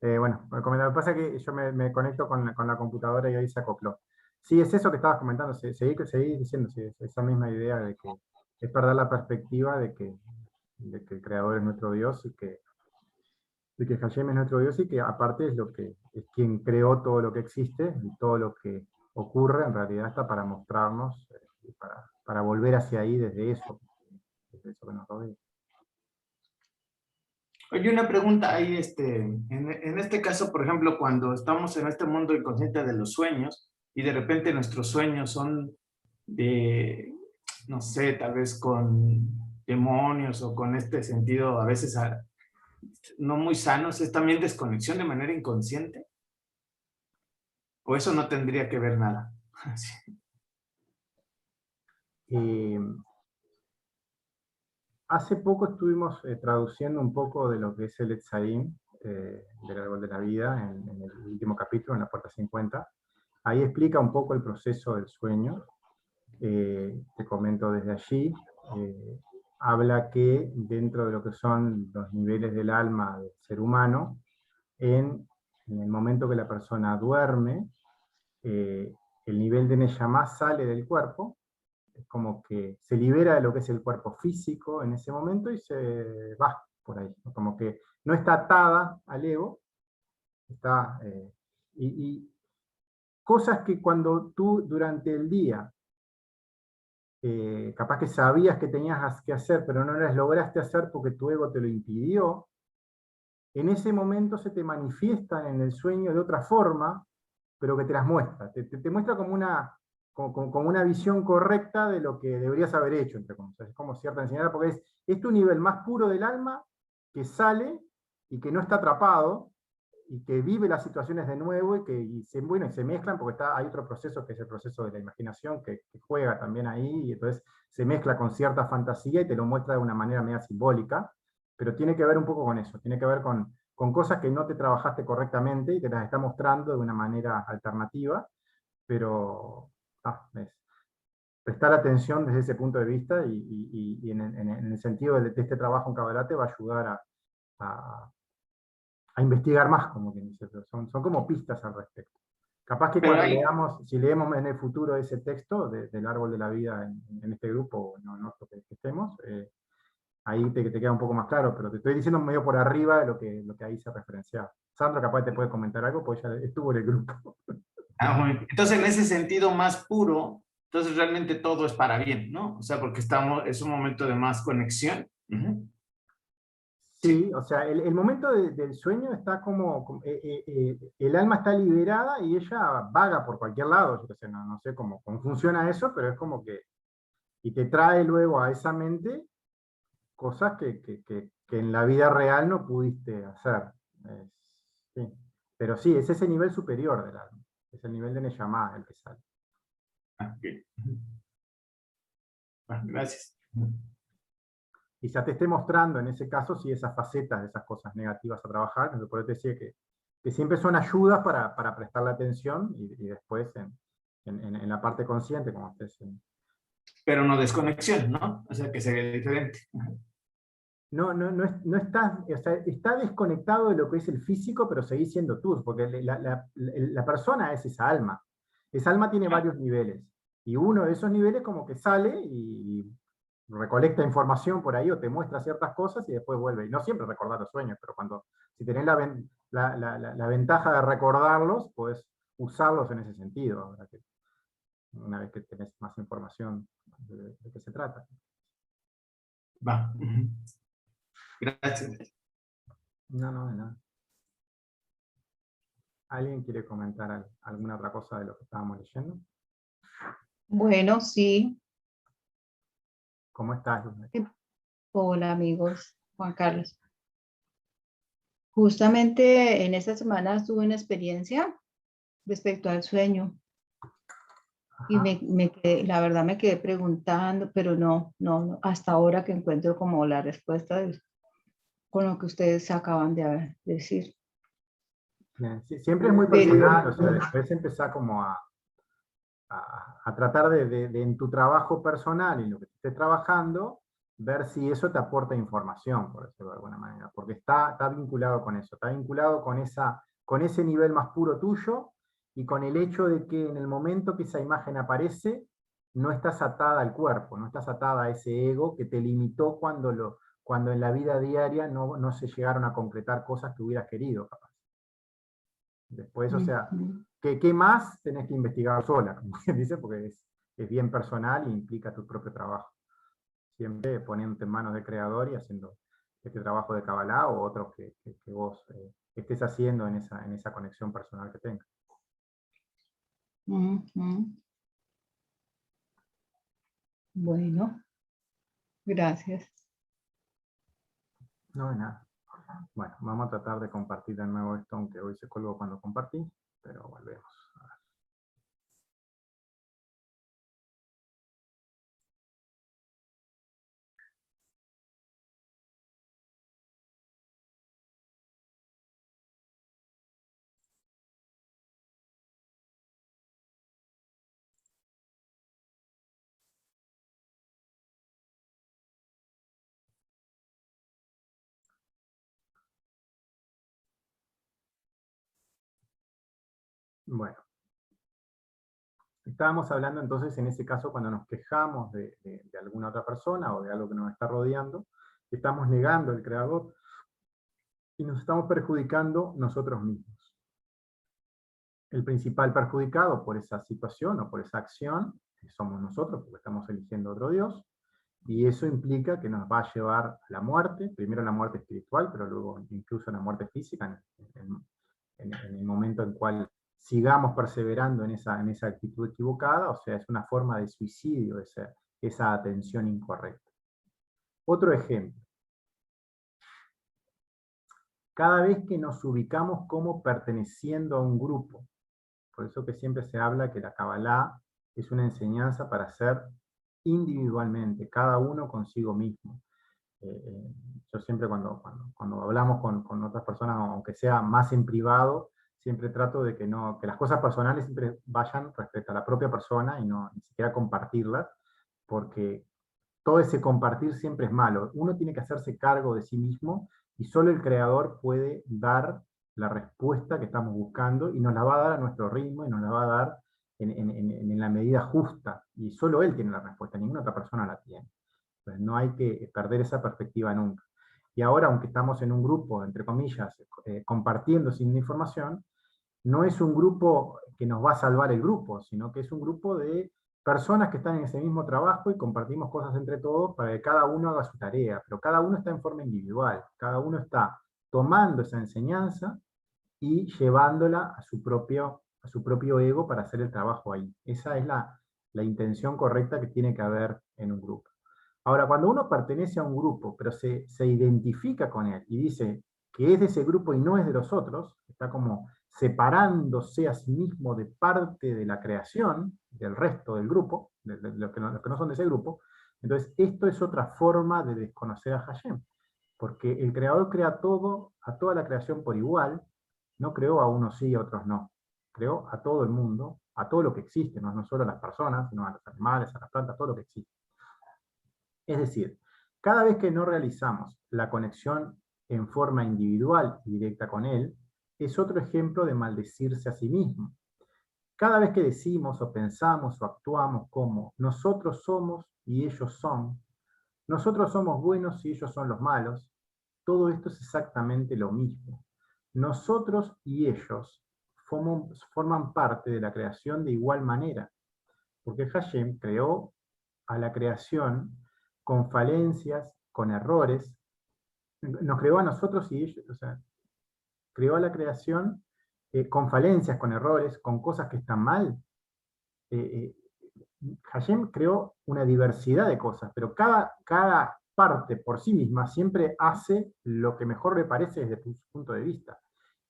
Bueno, lo que pasa es que yo me conecto con la computadora y ahí se acopló. Sí, es eso que estabas comentando, seguí diciendo, sí, esa misma idea de que es perder la perspectiva de que el creador es nuestro Dios y de que Hashem es nuestro Dios y que aparte es quien creó todo lo que existe y todo lo que ocurre en realidad está para mostrarnos y para volver hacia ahí desde eso que nos rodea. Oye, una pregunta ahí, en este caso, por ejemplo, cuando estamos en este mundo inconsciente de los sueños y de repente nuestros sueños son de, no sé, tal vez con demonios o con este sentido a veces no muy sanos, ¿es también desconexión de manera inconsciente? ¿O eso no tendría que ver nada? Sí. Eh, Hace poco estuvimos traduciendo un poco de lo que es el Etzaim, del árbol de la vida, en el último capítulo, en la puerta 50. Ahí explica un poco el proceso del sueño. Te comento desde allí. Habla que dentro de lo que son los niveles del alma del ser humano, en el momento que la persona duerme, el nivel de Neyamá sale del cuerpo, es como que se libera de lo que es el cuerpo físico en ese momento y se va por ahí, ¿no? Como que no está atada al ego, está, y cosas que cuando tú durante el día, capaz que sabías que tenías que hacer, pero no las lograste hacer porque tu ego te lo impidió, en ese momento se te manifiestan en el sueño de otra forma, pero que te las muestra. Te muestra como una visión correcta de lo que deberías haber hecho, entre comillas. Es como cierta enseñanza, porque es tu nivel más puro del alma que sale y que no está atrapado, y que vive las situaciones de nuevo y se mezclan, porque hay otro proceso que es el proceso de la imaginación, que juega también ahí, y entonces se mezcla con cierta fantasía y te lo muestra de una manera media simbólica, pero tiene que ver un poco con eso, tiene que ver con cosas que no te trabajaste correctamente y te las está mostrando de una manera alternativa, pero prestar atención desde ese punto de vista y en el sentido de este trabajo en Kabbalah te va a ayudar a, a investigar más, como quien dice, pero son como pistas al respecto. Capaz que Pero cuando ahí, si leemos en el futuro ese texto del árbol de la vida en este grupo, no que estemos, ahí te queda un poco más claro, pero te estoy diciendo medio por arriba de lo que ahí se referenciaba. Sandra capaz te puede comentar algo, porque ya estuvo en el grupo. bueno, entonces en ese sentido más puro, entonces realmente todo es para bien, ¿no? O sea, porque es un momento de más conexión. Uh-huh. Sí, Sí. o sea, el momento del sueño está el alma está liberada y ella vaga por cualquier lado, yo qué sé, no sé cómo funciona eso, pero es como que, y te trae luego a esa mente cosas que en la vida real no pudiste hacer. Es- sí. Pero sí, es ese nivel superior del alma, es el nivel de Neyamá el que sale. Okay. Bueno, gracias. Y ya te esté mostrando en ese caso sí esas facetas de esas cosas negativas a trabajar, por eso te decía que siempre son ayudas para prestarle atención y después en la parte consciente, como estés Pero no desconexión, ¿no? O sea, que sería diferente. no estás, o sea, está desconectado de lo que es el físico, pero seguís siendo tú, porque la persona es esa alma. Esa alma tiene varios niveles, y uno de esos niveles como que sale y recolecta información por ahí o te muestra ciertas cosas y después vuelve. Y no siempre recordar los sueños, pero si tenés la ventaja de recordarlos, puedes usarlos en ese sentido, una vez que tenés más información de qué se trata. Va. Uh-huh. Gracias. No, no, de nada. ¿Alguien quiere comentar alguna otra cosa de lo que estábamos leyendo? Bueno, sí. ¿Cómo estás, Luz? Hola, amigos. Juan Carlos. Justamente en esta semana tuve una experiencia respecto al sueño y Ajá. la verdad me quedé preguntando, pero no, hasta ahora que encuentro como la respuesta con lo que ustedes acaban de decir. Bien, sí, siempre es muy Pero, personal, o sea, después empezar como a tratar en tu trabajo personal y en lo que estés trabajando, ver si eso te aporta información, por decirlo de alguna manera, porque está vinculado con eso, está vinculado con ese nivel más puro tuyo, y con el hecho de que en el momento que esa imagen aparece, no estás atada al cuerpo, no estás atada a ese ego que te limitó cuando en la vida diaria no se llegaron a concretar cosas que hubieras querido, capaz. Después, o sea, Ujú. ¿qué más tenés que investigar sola? Como quien dice, porque es bien personal e implica tu propio trabajo. Siempre poniéndote en manos del creador y haciendo este trabajo de Kabbalah o otros que vos estés haciendo en esa conexión personal que tengas. Ujú. Bueno, gracias. No es nada. Bueno, vamos a tratar de compartir de nuevo esto, aunque hoy se colgó cuando compartí, pero volvemos. Bueno, estábamos hablando entonces en ese caso cuando nos quejamos de alguna otra persona o de algo que nos está rodeando, estamos negando al creador y nos estamos perjudicando nosotros mismos. El principal perjudicado por esa situación o por esa acción somos nosotros, porque estamos eligiendo otro Dios, y eso implica que nos va a llevar a la muerte, primero a la muerte espiritual, pero luego incluso a la muerte física, en el momento en cual sigamos perseverando en esa actitud equivocada, o sea, es una forma de suicidio esa atención incorrecta. Otro ejemplo. Cada vez que nos ubicamos como perteneciendo a un grupo, por eso que siempre se habla que la Kabbalah es una enseñanza para ser individualmente, cada uno consigo mismo. Yo siempre cuando hablamos con otras personas, aunque sea más en privado, siempre trato de que las cosas personales siempre vayan respecto a la propia persona y no ni siquiera compartirlas, porque todo ese compartir siempre es malo. Uno tiene que hacerse cargo de sí mismo y solo el creador puede dar la respuesta que estamos buscando y nos la va a dar a nuestro ritmo y nos la va a dar en la medida justa. Y solo él tiene la respuesta, ninguna otra persona la tiene. Pues no hay que perder esa perspectiva nunca. Y ahora, aunque estamos en un grupo, entre comillas, compartiendo sin información, no es un grupo que nos va a salvar el grupo, sino que es un grupo de personas que están en ese mismo trabajo y compartimos cosas entre todos para que cada uno haga su tarea, pero cada uno está en forma individual, cada uno está tomando esa enseñanza y llevándola a su propio ego para hacer el trabajo ahí. Esa es la intención correcta que tiene que haber en un grupo. Ahora, cuando uno pertenece a un grupo, pero se identifica con él y dice que es de ese grupo y no es de los otros, está como separándose a sí mismo de parte de la creación, del resto del grupo, de los que no son de ese grupo, entonces esto es otra forma de desconocer a Hashem, porque el creador crea a toda la creación por igual, no creó a unos sí y a otros no, creó a todo el mundo, a todo lo que existe, no solo a las personas, sino a los animales, a las plantas, todo lo que existe. Es decir, cada vez que no realizamos la conexión en forma individual y directa con él, es otro ejemplo de maldecirse a sí mismo. Cada vez que decimos o pensamos o actuamos como nosotros somos y ellos son, nosotros somos buenos y ellos son los malos, todo esto es exactamente lo mismo. Nosotros y ellos forman parte de la creación de igual manera, porque Hashem creó a la creación con falencias, con errores, nos creó a nosotros y ellos, o sea, creó a la creación con falencias, con errores, con cosas que están mal. Hashem creó una diversidad de cosas, pero cada parte por sí misma siempre hace lo que mejor le parece desde su punto de vista.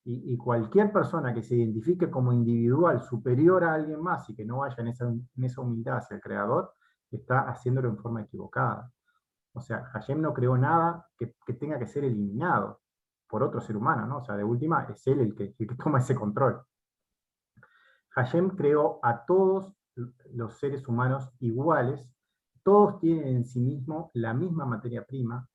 Y cualquier persona que se identifique como individual superior a alguien más y que no vaya en esa humildad hacia el creador, está haciéndolo en forma equivocada. O sea, Hashem no creó nada que tenga que ser eliminado por otro ser humano, ¿no? O sea, de última es él el que toma ese control. Hashem creó a todos los seres humanos iguales, todos tienen en sí mismo la misma materia prima,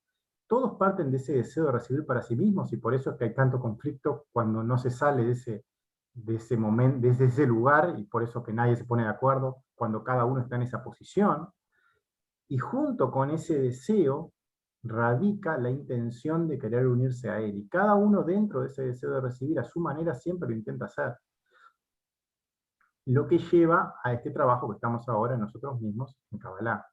todos parten de ese deseo de recibir para sí mismos, y por eso es que hay tanto conflicto cuando no se sale de ese momento, desde ese lugar, y por eso que nadie se pone de acuerdo cuando cada uno está en esa posición. Y junto con ese deseo radica la intención de querer unirse a él, y cada uno dentro de ese deseo de recibir a su manera siempre lo intenta hacer. Lo que lleva a este trabajo que estamos ahora nosotros mismos en Kabbalah.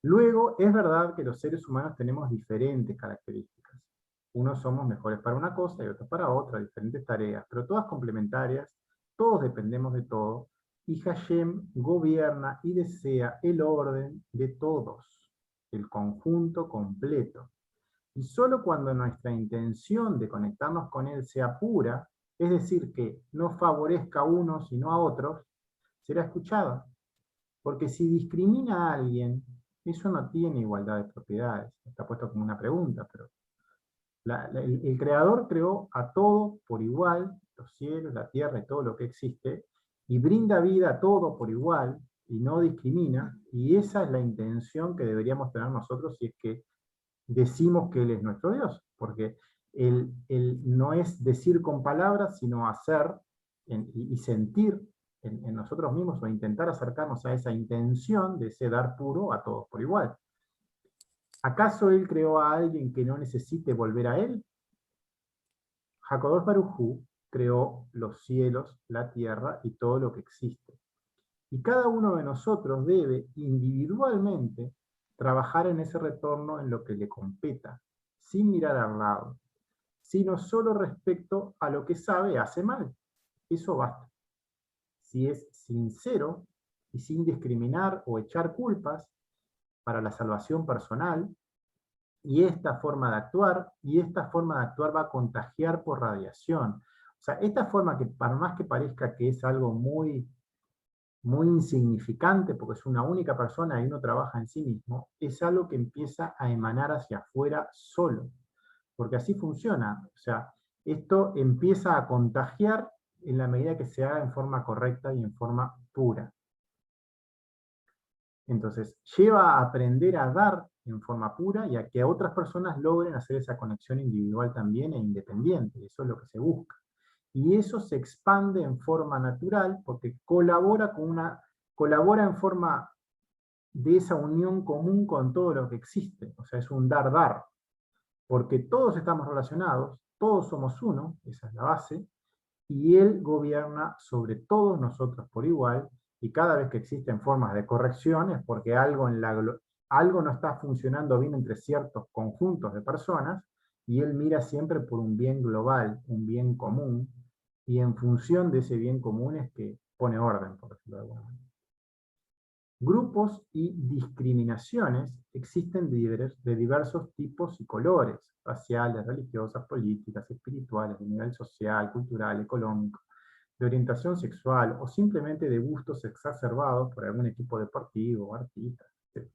Luego, es verdad que los seres humanos tenemos diferentes características. Unos somos mejores para una cosa y otros para otra, diferentes tareas, pero todas complementarias, todos dependemos de todo, y Hashem gobierna y desea el orden de todos, el conjunto completo. Y solo cuando nuestra intención de conectarnos con Él sea pura, es decir, que no favorezca a unos sino a otros, será escuchada. Porque si discrimina a alguien, eso no tiene igualdad de propiedades. Está puesto como una pregunta, pero el Creador creó a todo por igual, los cielos, la tierra y todo lo que existe, y brinda vida a todo por igual, y no discrimina, y esa es la intención que deberíamos tener nosotros si es que decimos que Él es nuestro Dios, porque Él no es decir con palabras, sino hacer y sentir en nosotros mismos, o intentar acercarnos a esa intención de ese dar puro a todos por igual. ¿Acaso Él creó a alguien que no necesite volver a Él? HaKadosh Baruj Hu creó los cielos, la tierra y todo lo que existe. Y cada uno de nosotros debe individualmente trabajar en ese retorno en lo que le competa, sin mirar al lado, sino solo respecto a lo que sabe hace mal. Eso basta. Si es sincero y sin discriminar o echar culpas para la salvación personal, y esta forma de actuar va a contagiar por radiación. O sea, esta forma que, por más que parezca que es algo muy insignificante, porque es una única persona y uno trabaja en sí mismo, es algo que empieza a emanar hacia afuera solo, porque así funciona. O sea, esto empieza a contagiar en la medida que se haga en forma correcta y en forma pura. Entonces, lleva a aprender a dar en forma pura y a que otras personas logren hacer esa conexión individual también e independiente. Eso es lo que se busca. Y eso se expande en forma natural porque colabora en forma de esa unión común con todo lo que existe. O sea, es un dar-dar. Porque todos estamos relacionados, todos somos uno, esa es la base, y Él gobierna sobre todos nosotros por igual, y cada vez que existen formas de corrección es porque algo no está funcionando bien entre ciertos conjuntos de personas, y Él mira siempre por un bien global, un bien común, y en función de ese bien común es que pone orden, por decirlo de alguna manera. Grupos y discriminaciones existen de diversos tipos y colores, raciales, religiosas, políticas, espirituales, de nivel social, cultural, económico, de orientación sexual o simplemente de gustos exacerbados por algún equipo deportivo, artista, etc.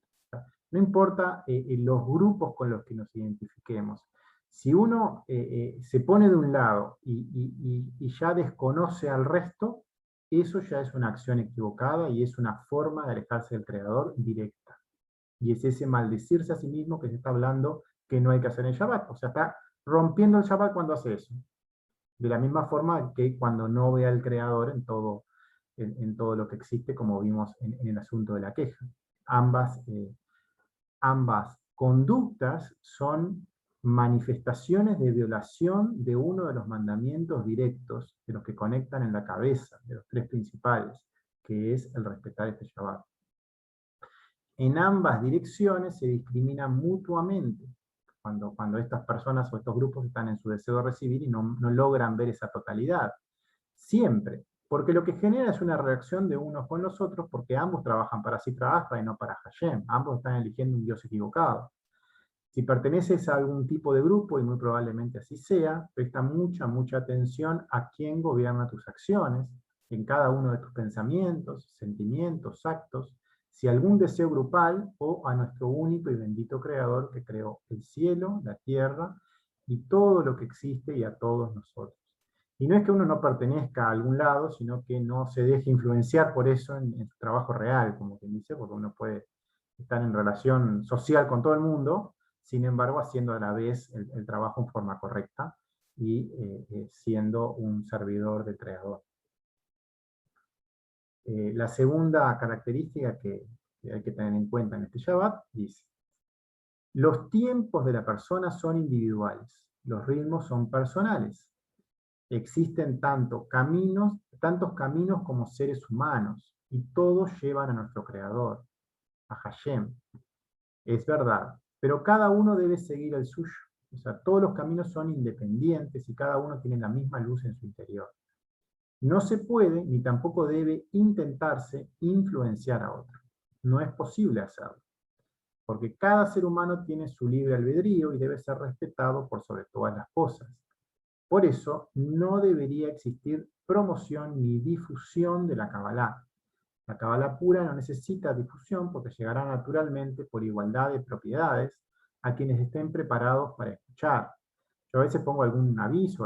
No importa los grupos con los que nos identifiquemos. Si uno se pone de un lado y ya desconoce al resto, eso ya es una acción equivocada y es una forma de alejarse del Creador directa. Y es ese maldecirse a sí mismo que se está hablando que no hay que hacer en Shabbat. O sea, está rompiendo el Shabbat cuando hace eso. De la misma forma que cuando no ve al Creador en todo lo que existe, como vimos en el asunto de la queja. Ambas conductas son manifestaciones de violación de uno de los mandamientos directos, de los que conectan en la cabeza, de los tres principales, que es el respetar este Shabbat. En ambas direcciones se discriminan mutuamente, cuando estas personas o estos grupos están en su deseo de recibir y no logran ver esa totalidad. Siempre, porque lo que genera es una reacción de unos con los otros, porque ambos trabajan para sí trabaja y no para Hashem, ambos están eligiendo un Dios equivocado. Si perteneces a algún tipo de grupo, y muy probablemente así sea, presta mucha atención a quién gobierna tus acciones, en cada uno de tus pensamientos, sentimientos, actos, si algún deseo grupal o a nuestro único y bendito Creador que creó el cielo, la tierra y todo lo que existe y a todos nosotros. Y no es que uno no pertenezca a algún lado, sino que no se deje influenciar por eso en su trabajo real, como quien dice, porque uno puede están en relación social con todo el mundo, sin embargo haciendo a la vez el trabajo en forma correcta y siendo un servidor del creador. La segunda característica que hay que tener en cuenta en este Shabbat dice: los tiempos de la persona son individuales, los ritmos son personales. Existen tantos caminos como seres humanos, y todos llevan a nuestro Creador, a Hashem. Es verdad, pero cada uno debe seguir el suyo. O sea, todos los caminos son independientes y cada uno tiene la misma luz en su interior. No se puede, ni tampoco debe intentarse influenciar a otro. No es posible hacerlo, porque cada ser humano tiene su libre albedrío y debe ser respetado por sobre todas las cosas. Por eso, no debería existir promoción ni difusión de la Kabbalah. La Kabbalah pura no necesita difusión porque llegará naturalmente por igualdad de propiedades a quienes estén preparados para escuchar. Yo a veces pongo algún aviso,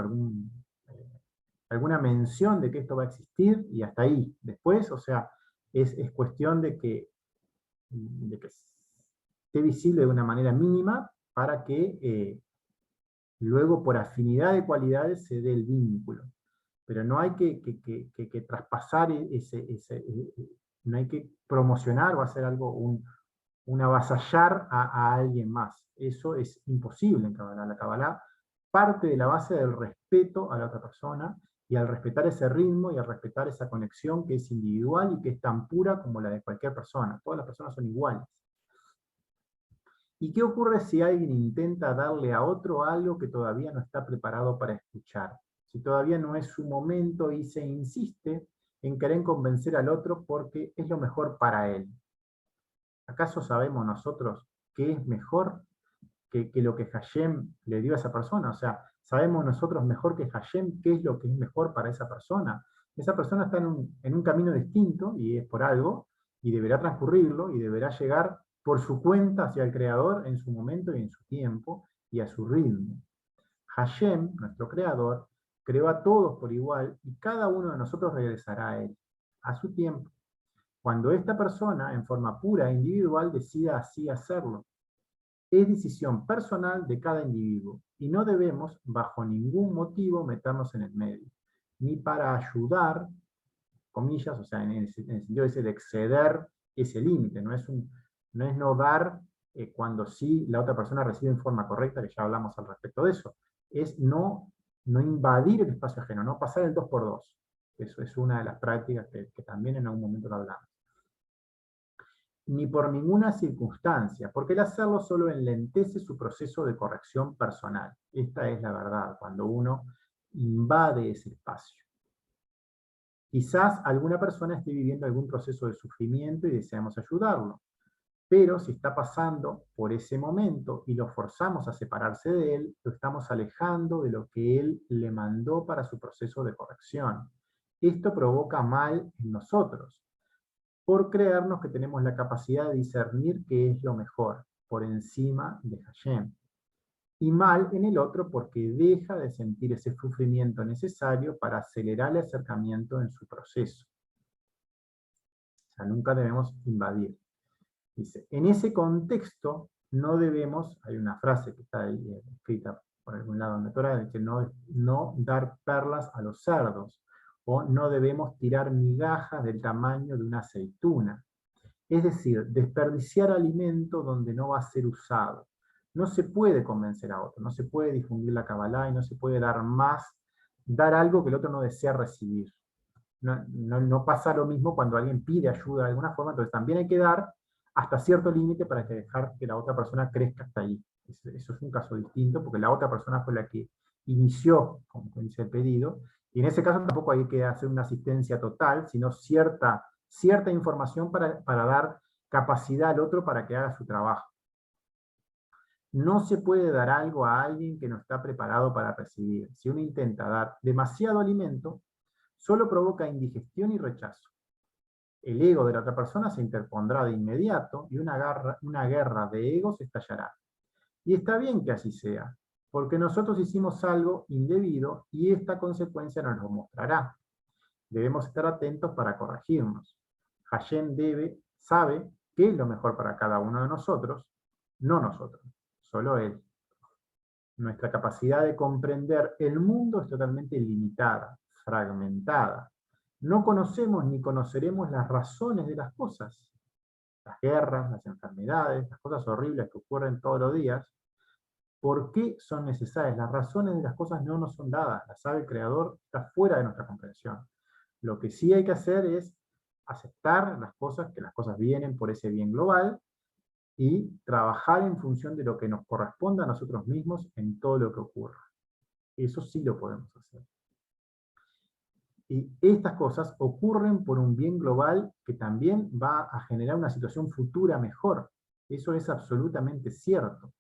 alguna mención de que esto va a existir y hasta ahí. Después, o sea, es cuestión de que esté visible de una manera mínima para que luego por afinidad de cualidades se dé el vínculo. Pero no hay que traspasar no hay que promocionar o hacer algo, un avasallar a alguien más. Eso es imposible en Kabbalah. La Kabbalah parte de la base del respeto a la otra persona, y al respetar ese ritmo y al respetar esa conexión que es individual y que es tan pura como la de cualquier persona. Todas las personas son iguales. ¿Y qué ocurre si alguien intenta darle a otro algo que todavía no está preparado para escuchar? Si todavía no es su momento y se insiste en querer convencer al otro porque es lo mejor para él. ¿Acaso sabemos nosotros qué es mejor que lo que Hashem le dio a esa persona? O sea, ¿sabemos nosotros mejor que Hashem qué es lo que es mejor para esa persona? Esa persona está en un camino distinto y es por algo, y deberá transcurrirlo y deberá llegar por su cuenta hacia el Creador en su momento y en su tiempo y a su ritmo. Hashem, nuestro Creador, creó a todos por igual y cada uno de nosotros regresará a Él, a su tiempo, cuando esta persona, en forma pura e individual, decida así hacerlo. Es decisión personal de cada individuo y no debemos, bajo ningún motivo, meternos en el medio, ni para ayudar, comillas, o sea, en el sentido ese de exceder ese límite, no es no dar cuando sí la otra persona recibe en forma correcta, que ya hablamos al respecto de eso, es no invadir el espacio ajeno, no pasar el 2x2. Eso es una de las prácticas que también en algún momento lo hablamos. Ni por ninguna circunstancia, porque el hacerlo solo enlentece su proceso de corrección personal. Esta es la verdad, cuando uno invade ese espacio. Quizás alguna persona esté viviendo algún proceso de sufrimiento y deseamos ayudarlo, pero si está pasando por ese momento y lo forzamos a separarse de él, lo estamos alejando de lo que él le mandó para su proceso de corrección. Esto provoca mal en nosotros, por creernos que tenemos la capacidad de discernir qué es lo mejor, por encima de Hashem. Y mal en el otro porque deja de sentir ese sufrimiento necesario para acelerar el acercamiento en su proceso. O sea, nunca debemos invadir. Dice, en ese contexto no debemos, hay una frase que está ahí escrita por algún lado en la Torá, de que no dar perlas a los cerdos, o no debemos tirar migajas del tamaño de una aceituna. Es decir, desperdiciar alimento donde no va a ser usado. No se puede convencer a otro, no se puede difundir la Kabbalah y no se puede dar algo que el otro no desea recibir. No pasa lo mismo cuando alguien pide ayuda de alguna forma, entonces también hay que dar hasta cierto límite para dejar que la otra persona crezca hasta ahí. Eso es un caso distinto, porque la otra persona fue la que inició, como dice el pedido, y en ese caso tampoco hay que hacer una asistencia total, sino cierta información para dar capacidad al otro para que haga su trabajo. No se puede dar algo a alguien que no está preparado para recibir. Si uno intenta dar demasiado alimento, solo provoca indigestión y rechazo. El ego de la otra persona se interpondrá de inmediato y una guerra de egos estallará. Y está bien que así sea, porque nosotros hicimos algo indebido y esta consecuencia nos lo mostrará. Debemos estar atentos para corregirnos. Hashem sabe qué es lo mejor para cada uno de nosotros, no nosotros, solo Él. Nuestra capacidad de comprender el mundo es totalmente limitada, fragmentada. No conocemos ni conoceremos las razones de las cosas. Las guerras, las enfermedades, las cosas horribles que ocurren todos los días. ¿Por qué son necesarias? Las razones de las cosas no nos son dadas. Las sabe el Creador, está fuera de nuestra comprensión. Lo que sí hay que hacer es aceptar las cosas, que las cosas vienen por ese bien global, y trabajar en función de lo que nos corresponda a nosotros mismos en todo lo que ocurra. Eso sí lo podemos hacer. Y estas cosas ocurren por un bien global que también va a generar una situación futura mejor. Eso es absolutamente cierto.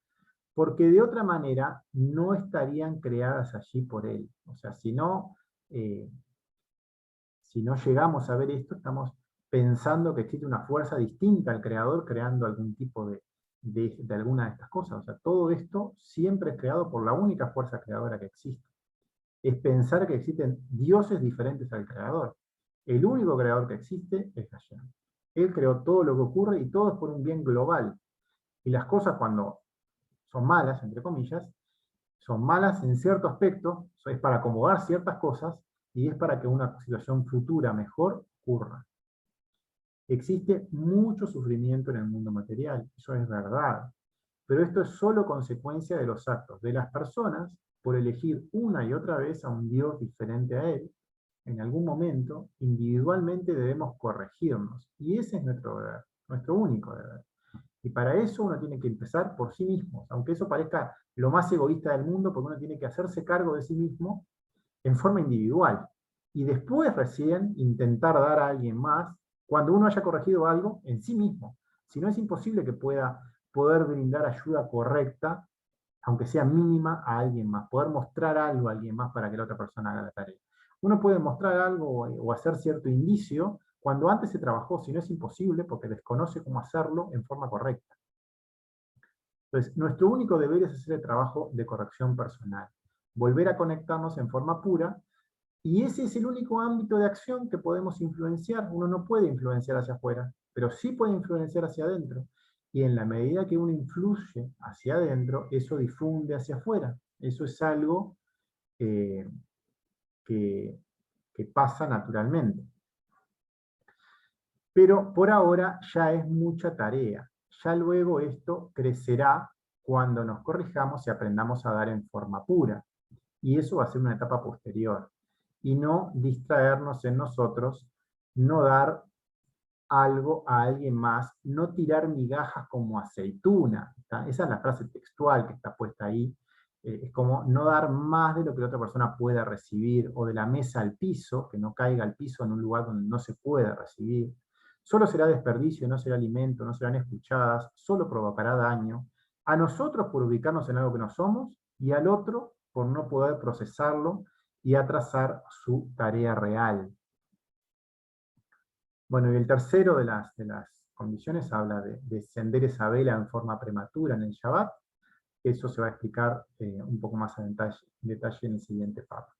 Porque de otra manera no estarían creadas allí por Él. O sea, si no llegamos a ver esto, estamos pensando que existe una fuerza distinta al Creador creando algún tipo de alguna de estas cosas. O sea, todo esto siempre es creado por la única fuerza creadora que existe. Es pensar que existen dioses diferentes al Creador. El único creador que existe es Hashem. Él creó todo lo que ocurre y todo es por un bien global. Y las cosas cuando son malas, entre comillas, son malas en cierto aspecto, es para acomodar ciertas cosas y es para que una situación futura mejor ocurra. Existe mucho sufrimiento en el mundo material, eso es verdad, pero esto es solo consecuencia de los actos de las personas por elegir una y otra vez a un Dios diferente a Él. En algún momento, individualmente debemos corregirnos, y ese es nuestro deber, nuestro único deber. Y para eso uno tiene que empezar por sí mismo, aunque eso parezca lo más egoísta del mundo, porque uno tiene que hacerse cargo de sí mismo en forma individual. Y después recién intentar dar a alguien más, cuando uno haya corregido algo en sí mismo. Si no, es imposible que pueda poder brindar ayuda correcta, aunque sea mínima, a alguien más. Poder mostrar algo a alguien más para que la otra persona haga la tarea. Uno puede mostrar algo o hacer cierto indicio cuando antes se trabajó, si no es imposible, porque desconoce cómo hacerlo en forma correcta. Entonces, nuestro único deber es hacer el trabajo de corrección personal, volver a conectarnos en forma pura, y ese es el único ámbito de acción que podemos influenciar. Uno no puede influenciar hacia afuera, pero sí puede influenciar hacia adentro. Y en la medida que uno influye hacia adentro, eso difunde hacia afuera. Eso es algo que pasa naturalmente. Pero por ahora ya es mucha tarea. Ya luego esto crecerá cuando nos corrijamos y aprendamos a dar en forma pura. Y eso va a ser una etapa posterior. Y no distraernos en nosotros, no dar algo a alguien más, no tirar migajas como aceituna. ¿Está? Esa es la frase textual que está puesta ahí. Es como no dar más de lo que la otra persona pueda recibir, o de la mesa al piso, que no caiga al piso en un lugar donde no se puede recibir. Solo será desperdicio, no será alimento, no serán escuchadas, solo provocará daño. A nosotros por ubicarnos en algo que no somos, y al otro por no poder procesarlo y atrasar su tarea real. Bueno, y el tercero de las condiciones habla de encender esa vela en forma prematura en el Shabbat. Eso se va a explicar un poco más en detalle en el siguiente párrafo.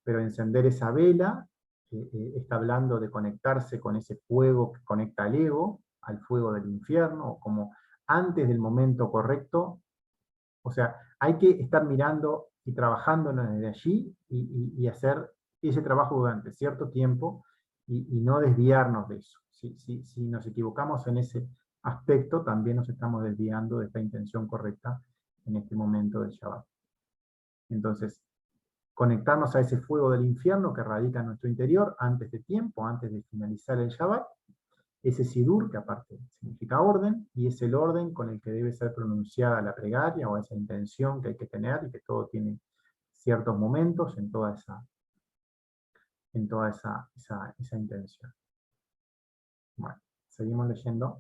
Pero encender esa vela está hablando de conectarse con ese fuego que conecta al ego, al fuego del infierno, o como antes del momento correcto. O sea, hay que estar mirando y trabajando desde allí y hacer ese trabajo durante cierto tiempo y no desviarnos de eso. Si nos equivocamos en ese aspecto, también nos estamos desviando de esta intención correcta en este momento del Shabbat. Entonces, conectarnos a ese fuego del infierno que radica en nuestro interior antes de tiempo, antes de finalizar el Shabbat, ese sidur, que aparte significa orden, y es el orden con el que debe ser pronunciada la plegaria, o esa intención que hay que tener, y que todo tiene ciertos momentos en toda esa intención. Bueno, seguimos leyendo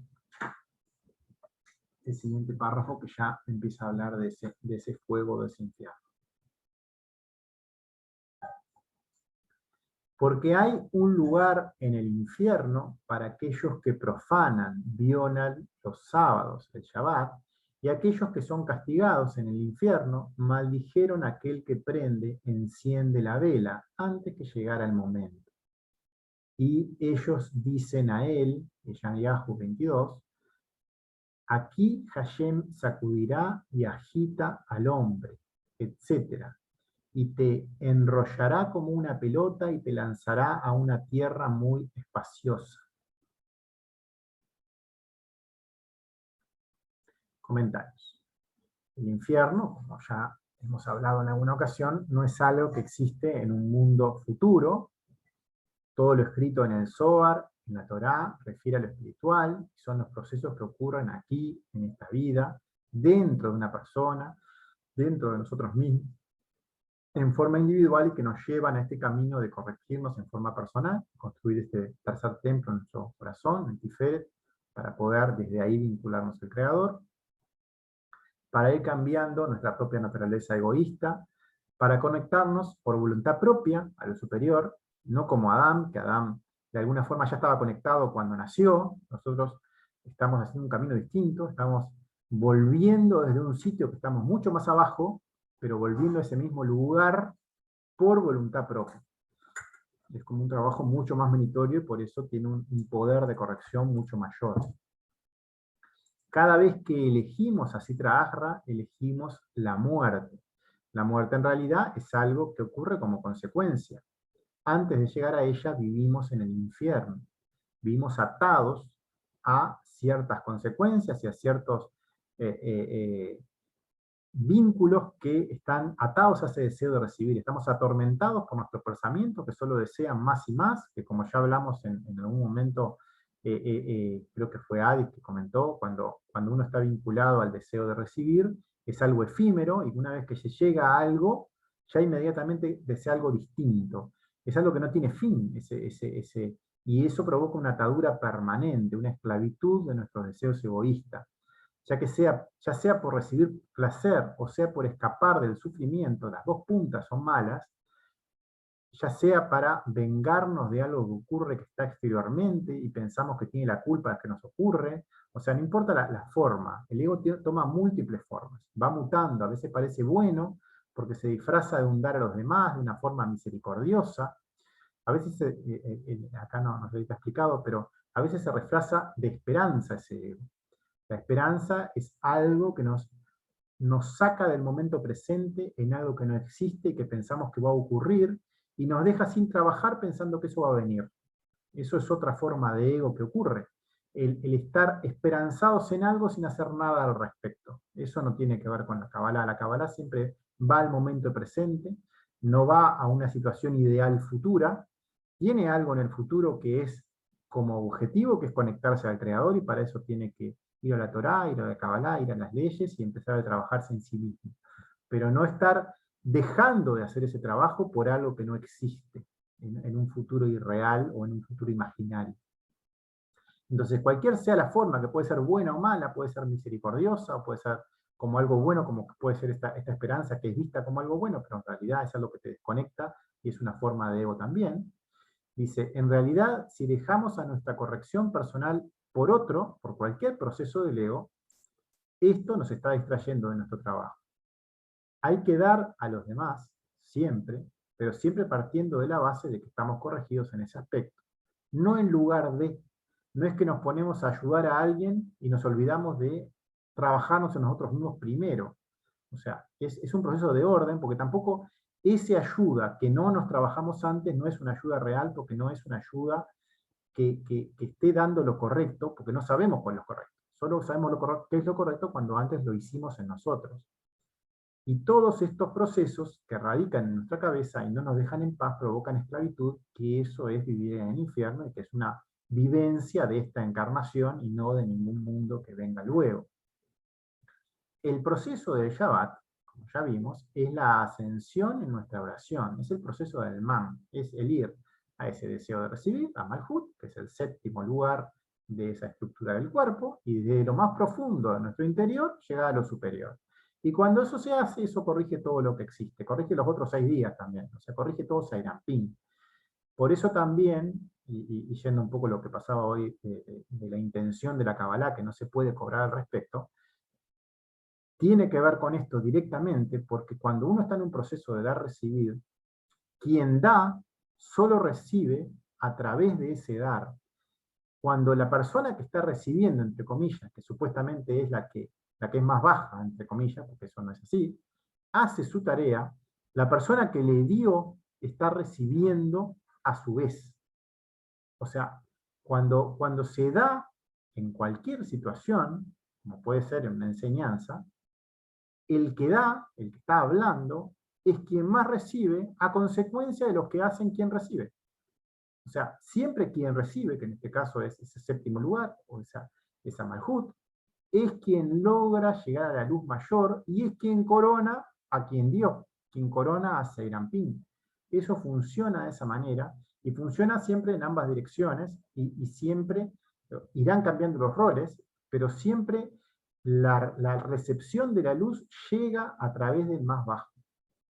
el siguiente párrafo, que ya empieza a hablar de ese fuego, de ese infierno. Porque hay un lugar en el infierno para aquellos que profanan, violan los sábados, el Shabbat, y aquellos que son castigados en el infierno maldijeron a aquel que prende, enciende la vela antes que llegara el momento. Y ellos dicen a él, Yeshayahu 22, Aquí Hashem sacudirá y agita al hombre, etc. Y te enrollará como una pelota y te lanzará a una tierra muy espaciosa. Comentarios. El infierno, como ya hemos hablado en alguna ocasión, no es algo que existe en un mundo futuro. Todo lo escrito en el Zohar, en la Torá, refiere a lo espiritual, son los procesos que ocurren aquí, en esta vida, dentro de una persona, dentro de nosotros mismos, en forma individual y que nos llevan a este camino de corregirnos en forma personal, construir este tercer templo en nuestro corazón, el Tiferet, para poder desde ahí vincularnos al Creador, para ir cambiando nuestra propia naturaleza egoísta, para conectarnos por voluntad propia a lo superior, no como Adán, que Adán de alguna forma ya estaba conectado cuando nació. Nosotros estamos haciendo un camino distinto, estamos volviendo desde un sitio que estamos mucho más abajo, pero volviendo a ese mismo lugar por voluntad propia. Es como un trabajo mucho más meritorio y por eso tiene un poder de corrección mucho mayor. Cada vez que elegimos a Sitra Ahra, elegimos la muerte. La muerte en realidad es algo que ocurre como consecuencia. Antes de llegar a ella vivimos en el infierno. Vivimos atados a ciertas consecuencias y a ciertos vínculos que están atados a ese deseo de recibir. Estamos atormentados por nuestros pensamientos que solo desean más y más, que como ya hablamos en algún momento, creo que fue Adi que comentó, cuando uno está vinculado al deseo de recibir, es algo efímero, y una vez que se llega a algo, ya inmediatamente desea algo distinto. Es algo que no tiene fin, y eso provoca una atadura permanente, una esclavitud de nuestros deseos egoístas. Ya sea por recibir placer o sea por escapar del sufrimiento, las dos puntas son malas, ya sea para vengarnos de algo que ocurre que está exteriormente y pensamos que tiene la culpa de que nos ocurre, o sea, no importa la forma, el ego toma múltiples formas, va mutando, a veces parece bueno porque se disfraza de un dar a los demás de una forma misericordiosa, a veces, acá no se está explicado, pero a veces se disfraza de esperanza ese ego. La esperanza es algo que nos saca del momento presente en algo que no existe y que pensamos que va a ocurrir, y nos deja sin trabajar pensando que eso va a venir. Eso es otra forma de ego que ocurre. El estar esperanzados en algo sin hacer nada al respecto. Eso no tiene que ver con la Kabbalah. La Kabbalah siempre va al momento presente, no va a una situación ideal futura, tiene algo en el futuro que es como objetivo, que es conectarse al Creador, y para eso tiene que ir a la Torá, ir a la Kabbalah, ir a las leyes y empezar a trabajarse en sí mismo. Pero no estar dejando de hacer ese trabajo por algo que no existe, en un futuro irreal o en un futuro imaginario. Entonces, cualquier sea la forma, que puede ser buena o mala, puede ser misericordiosa, o puede ser como algo bueno, como puede ser esta esperanza que es vista como algo bueno, pero en realidad es algo que te desconecta y es una forma de ego también. Dice, en realidad, si dejamos a nuestra corrección personal por otro, por cualquier proceso del ego, esto nos está distrayendo de nuestro trabajo. Hay que dar a los demás, siempre, pero siempre partiendo de la base de que estamos corregidos en ese aspecto. No en lugar de, no es que nos ponemos a ayudar a alguien y nos olvidamos de trabajarnos en nosotros mismos primero. O sea, es un proceso de orden, porque tampoco esa ayuda que no nos trabajamos antes no es una ayuda real, porque no es una ayuda que esté dando lo correcto, porque no sabemos cuál es lo correcto. Solo sabemos qué es lo correcto cuando antes lo hicimos en nosotros. Y todos estos procesos que radican en nuestra cabeza y no nos dejan en paz provocan esclavitud, que eso es vivir en el infierno y que es una vivencia de esta encarnación y no de ningún mundo que venga luego. El proceso del Shabbat, como ya vimos, es la ascensión en nuestra oración, es el proceso del man, es el ir a ese deseo de recibir, a Malhut, que es el séptimo lugar de esa estructura del cuerpo, y de lo más profundo de nuestro interior llega a lo superior. Y cuando eso se hace, eso corrige todo lo que existe, corrige los otros 6 días también, o sea, corrige todo Sairampín. Por eso también, y yendo un poco a lo que pasaba hoy de la intención de la Kabbalah, que no se puede cobrar al respecto, tiene que ver con esto directamente, porque cuando uno está en un proceso de dar-recibir, quien da solo recibe a través de ese dar. cuando la persona que está recibiendo, entre comillas, que supuestamente es la que es más baja, entre comillas, porque eso no es así, hace su tarea, la persona que le dio está recibiendo a su vez. O sea, cuando se da en cualquier situación, como puede ser en una enseñanza, el que da, el que está hablando, es quien más recibe a consecuencia de lo que hacen quien recibe. O sea, siempre quien recibe, que en este caso es ese séptimo lugar, o esa Malhut, es quien logra llegar a la luz mayor y es quien corona a quien dio, quien corona a Seirampin. Eso funciona de esa manera y funciona siempre en ambas direcciones y siempre irán cambiando los roles, pero siempre la recepción de la luz llega a través del más bajo,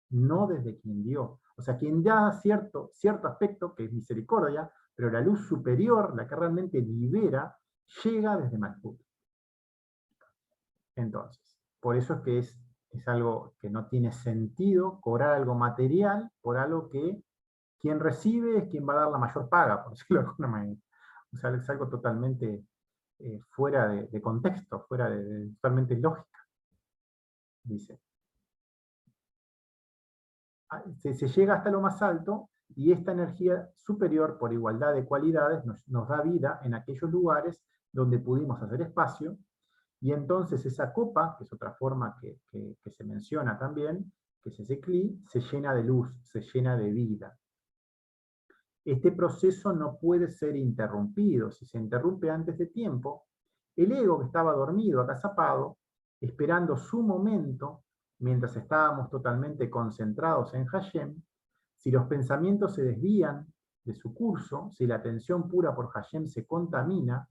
no desde quien dio. O sea, quien da cierto aspecto, que es misericordia, pero la luz superior, la que realmente libera, llega desde Malhut. Entonces, por eso es que es algo que no tiene sentido cobrar algo material por algo que quien recibe es quien va a dar la mayor paga, por decirlo de alguna manera. O sea, es algo totalmente fuera de contexto, fuera de totalmente lógica. Dice. Se llega hasta lo más alto y esta energía superior, por igualdad de cualidades, nos da vida en aquellos lugares donde pudimos hacer espacio. Y entonces esa copa, que es otra forma que se menciona también, que es ese cli, se llena de luz, se llena de vida. Este proceso no puede ser interrumpido. Si se interrumpe antes de tiempo, el ego que estaba dormido, acazapado, esperando su momento, mientras estábamos totalmente concentrados en Hashem, si los pensamientos se desvían de su curso, si la atención pura por Hashem se contamina,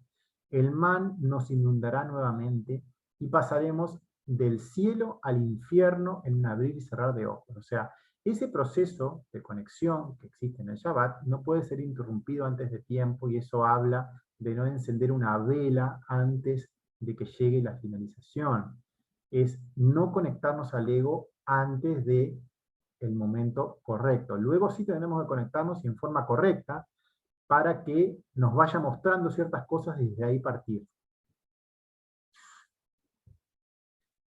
el man nos inundará nuevamente y pasaremos del cielo al infierno en un abrir y cerrar de ojos. O sea, ese proceso de conexión que existe en el Shabbat no puede ser interrumpido antes de tiempo y eso habla de no encender una vela antes de que llegue la finalización. Es no conectarnos al ego antes de el momento correcto. Luego sí tenemos que conectarnos en forma correcta para que nos vaya mostrando ciertas cosas y desde ahí partir.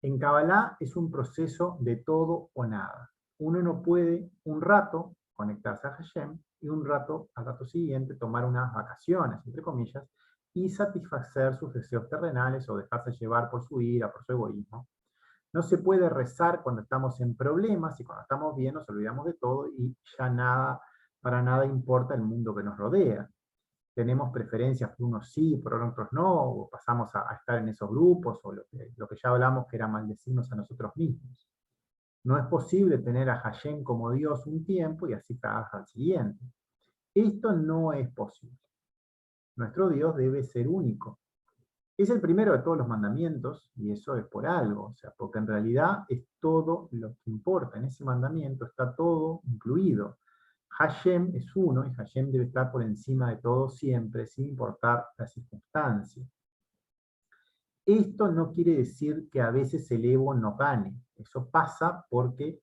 En Kabbalah es un proceso de todo o nada. Uno no puede un rato conectarse a Hashem y un rato, al rato siguiente, tomar unas vacaciones, entre comillas, y satisfacer sus deseos terrenales o dejarse llevar por su ira, por su egoísmo. No se puede rezar cuando estamos en problemas y cuando estamos bien nos olvidamos de todo y ya nada, para nada importa el mundo que nos rodea. Tenemos preferencias por unos sí, por otros no, o pasamos a estar en esos grupos, o lo que ya hablamos que era maldecirnos a nosotros mismos. No es posible tener a Hashem como Dios un tiempo y así trabajar al siguiente. Esto no es posible. Nuestro Dios debe ser único. Es el primero de todos los mandamientos, y eso es por algo, o sea, porque en realidad es todo lo que importa. En ese mandamiento está todo incluido. Hashem es uno, y Hashem debe estar por encima de todo siempre, sin importar la circunstancia. Esto no quiere decir que a veces el ego no gane. Eso pasa porque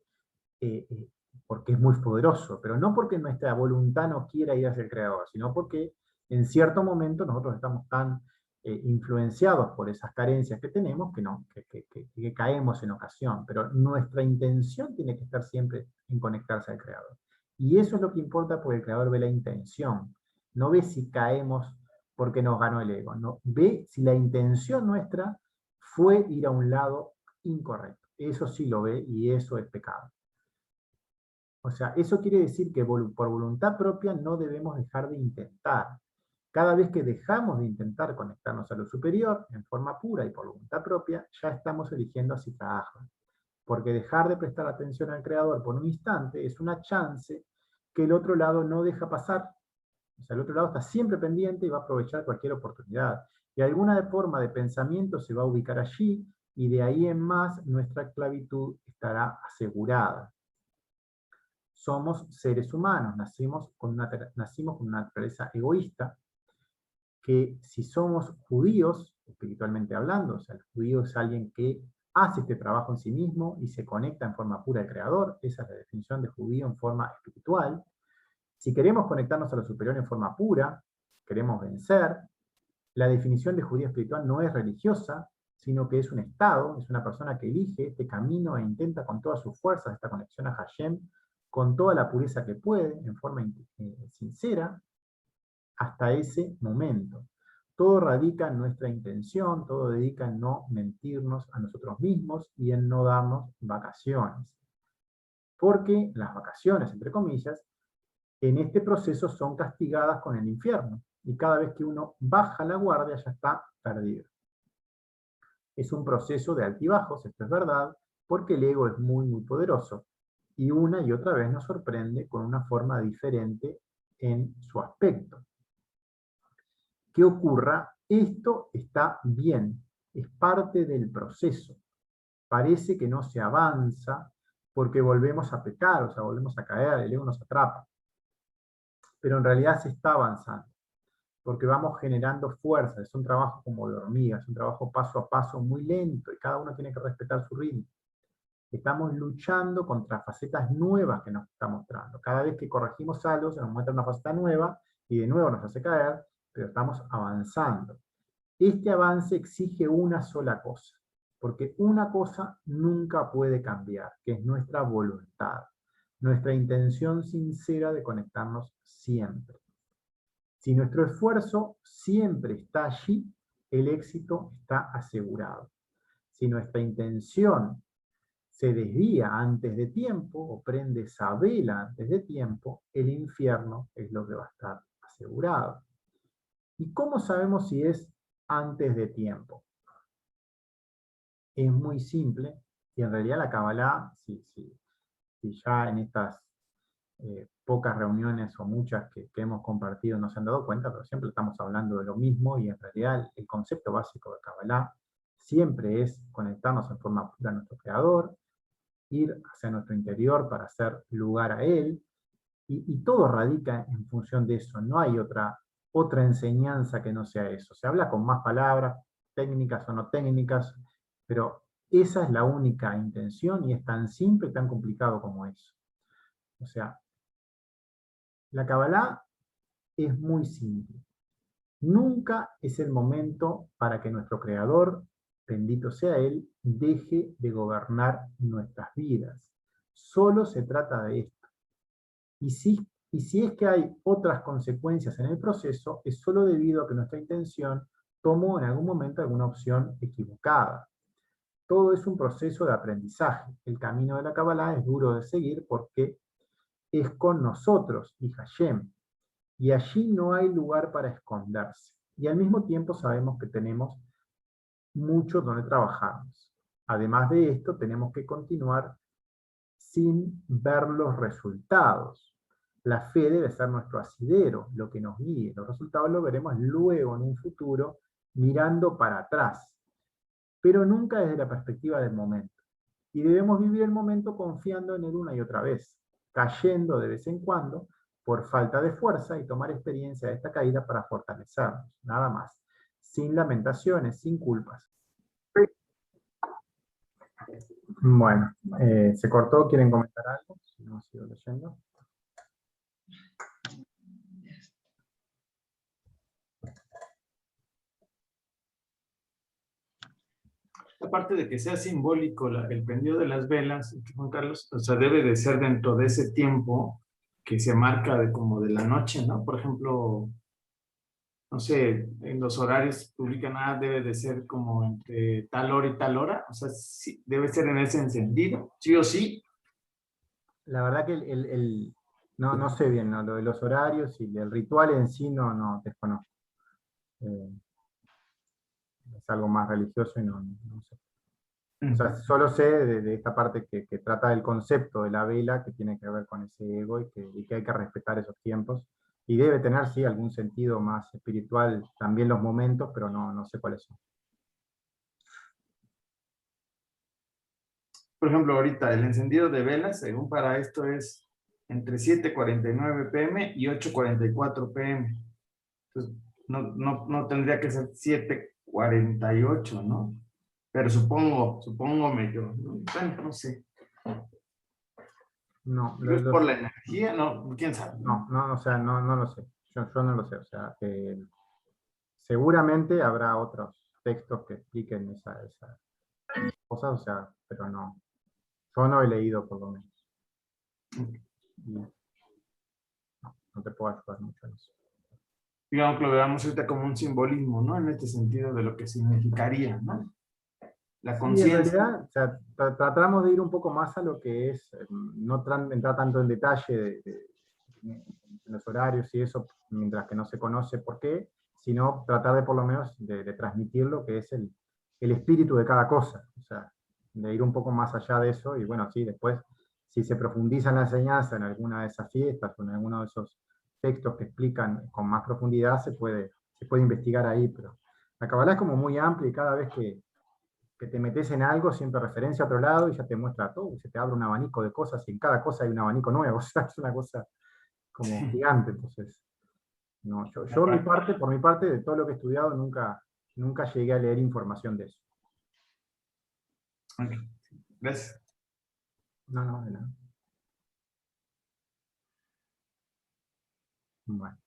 es muy poderoso, pero no porque nuestra voluntad no quiera ir hacia el Creador, sino porque en cierto momento nosotros estamos tan influenciados por esas carencias que tenemos que caemos en ocasión, pero nuestra intención tiene que estar siempre en conectarse al Creador. Y eso es lo que importa porque el Creador ve la intención, no ve si caemos porque nos ganó el ego, no, ve si la intención nuestra fue ir a un lado incorrecto. Eso sí lo ve y eso es pecado. O sea, eso quiere decir que por voluntad propia no debemos dejar de intentar. Cada vez que dejamos de intentar conectarnos a lo superior, en forma pura y por voluntad propia, ya estamos eligiendo así trabajo. Porque dejar de prestar atención al Creador por un instante es una chance que el otro lado no deja pasar. O sea, el otro lado está siempre pendiente y va a aprovechar cualquier oportunidad. Y alguna forma de pensamiento se va a ubicar allí y de ahí en más nuestra esclavitud estará asegurada. Somos seres humanos, nacimos con una naturaleza egoísta, que si somos judíos, espiritualmente hablando, o sea, el judío es alguien que hace este trabajo en sí mismo y se conecta en forma pura al Creador, esa es la definición de judío en forma espiritual. Si queremos conectarnos a lo superior en forma pura, queremos vencer, La definición de judío espiritual no es religiosa, sino que es un estado, es una persona que elige este camino e intenta con todas sus fuerzas esta conexión a Hashem, con toda la pureza que puede, en forma sincera, hasta ese momento. Todo radica en nuestra intención, todo radica en no mentirnos a nosotros mismos y en no darnos vacaciones. Porque las vacaciones, entre comillas, en este proceso son castigadas con el infierno. Y cada vez que uno baja la guardia ya está perdido. Es un proceso de altibajos, esto es verdad, porque el ego es muy, muy poderoso. Y una y otra vez nos sorprende con una forma diferente en su aspecto. ¿Qué ocurra? Esto está bien, es parte del proceso. Parece que no se avanza porque volvemos a pecar, o sea, volvemos a caer, el ego nos atrapa. Pero en realidad se está avanzando, porque vamos generando fuerza, es un trabajo como de hormiga, es un trabajo paso a paso muy lento, y cada uno tiene que respetar su ritmo. Estamos luchando contra facetas nuevas que nos está mostrando. Cada vez que corregimos algo, se nos muestra una faceta nueva, y de nuevo nos hace caer, pero estamos avanzando. Este avance exige una sola cosa, porque una cosa nunca puede cambiar, que es nuestra voluntad, nuestra intención sincera de conectarnos siempre. Si nuestro esfuerzo siempre está allí, el éxito está asegurado. Si nuestra intención se desvía antes de tiempo, o prende esa vela antes de tiempo, el infierno es lo que va a estar asegurado. ¿Y cómo sabemos si es antes de tiempo? Es muy simple, y en realidad la Kabbalah, si ya en estas pocas reuniones o muchas que hemos compartido no se han dado cuenta, pero siempre estamos hablando de lo mismo, y en realidad el concepto básico de Kabbalah siempre es conectarnos en forma pura a nuestro Creador, ir hacia nuestro interior para hacer lugar a Él, y todo radica en función de eso. No hay otra enseñanza que no sea eso. Se habla con más palabras, técnicas o no técnicas, pero esa es la única intención, y es tan simple y tan complicado como eso. O sea, la Kabbalah es muy simple. Nunca es el momento para que nuestro Creador, bendito sea Él, deje de gobernar nuestras vidas. Solo se trata de esto. Y si es que hay otras consecuencias en el proceso, es solo debido a que nuestra intención tomó en algún momento alguna opción equivocada. Todo es un proceso de aprendizaje. El camino de la Kabbalah es duro de seguir porque es con nosotros y Hashem. Y allí no hay lugar para esconderse. Y al mismo tiempo sabemos que tenemos mucho donde trabajarnos. Además de esto, tenemos que continuar sin ver los resultados. La fe debe ser nuestro asidero, lo que nos guíe. Los resultados los veremos luego en un futuro, mirando para atrás, pero nunca desde la perspectiva del momento. Y debemos vivir el momento confiando en él una y otra vez, cayendo de vez en cuando por falta de fuerza, y tomar experiencia de esta caída para fortalecernos, nada más. Sin lamentaciones, sin culpas. Bueno, se cortó, ¿quieren comentar algo? Si no, sigo leyendo. Aparte de que sea simbólico el prendido de las velas, Juan Carlos, o sea, debe de ser dentro de ese tiempo que se marca como de la noche, ¿no? Por ejemplo, no sé, en los horarios publican, debe de ser como entre tal hora y tal hora, o sea, sí, debe ser en ese encendido, sí o sí. La verdad que no sé bien, ¿no? Lo de los horarios y el ritual en sí no desconozco. Es algo más religioso y no sé. O sea, solo sé de esta parte que trata del concepto de la vela, que tiene que ver con ese ego, y que hay que respetar esos tiempos. Y debe tener, sí, algún sentido más espiritual también los momentos, pero no sé cuáles son. Por ejemplo, ahorita el encendido de velas, según para esto, es entre 7:49 p.m. y 8:44 p.m. Entonces, no tendría que ser 7:48, ¿no? Pero supóngome yo, ¿no? Bueno, no sé. No, ¿Es por la energía? No, quién sabe. o sea, no lo sé. Yo no lo sé. O sea, seguramente habrá otros textos que expliquen esas cosas, o sea, pero no. Yo no he leído, por lo menos. Y no te puedo ayudar mucho en eso. Digamos que lo veamos ahorita como un simbolismo, ¿no? En este sentido de lo que significaría, ¿no? La Sí, en conciencia. realidad, o sea, tratamos de ir un poco más a lo que es, no entrar tanto en detalle de los horarios y eso, mientras que no se conoce por qué, sino tratar de por lo menos de transmitir lo que es el espíritu de cada cosa, o sea, de ir un poco más allá de eso, y bueno, sí, después, si se profundiza en la enseñanza en alguna de esas fiestas o en alguno de esos textos que explican con más profundidad, se puede investigar ahí, pero la Kabbalah es como muy amplia y cada vez que te metes en algo, siempre referencia a otro lado y ya te muestra todo, y se te abre un abanico de cosas y en cada cosa hay un abanico nuevo, o sea, es una cosa como gigante, entonces, no, yo por mi parte, de todo lo que he estudiado, nunca llegué a leer información de eso. Ok. ¿Ves? No, de nada. Bueno,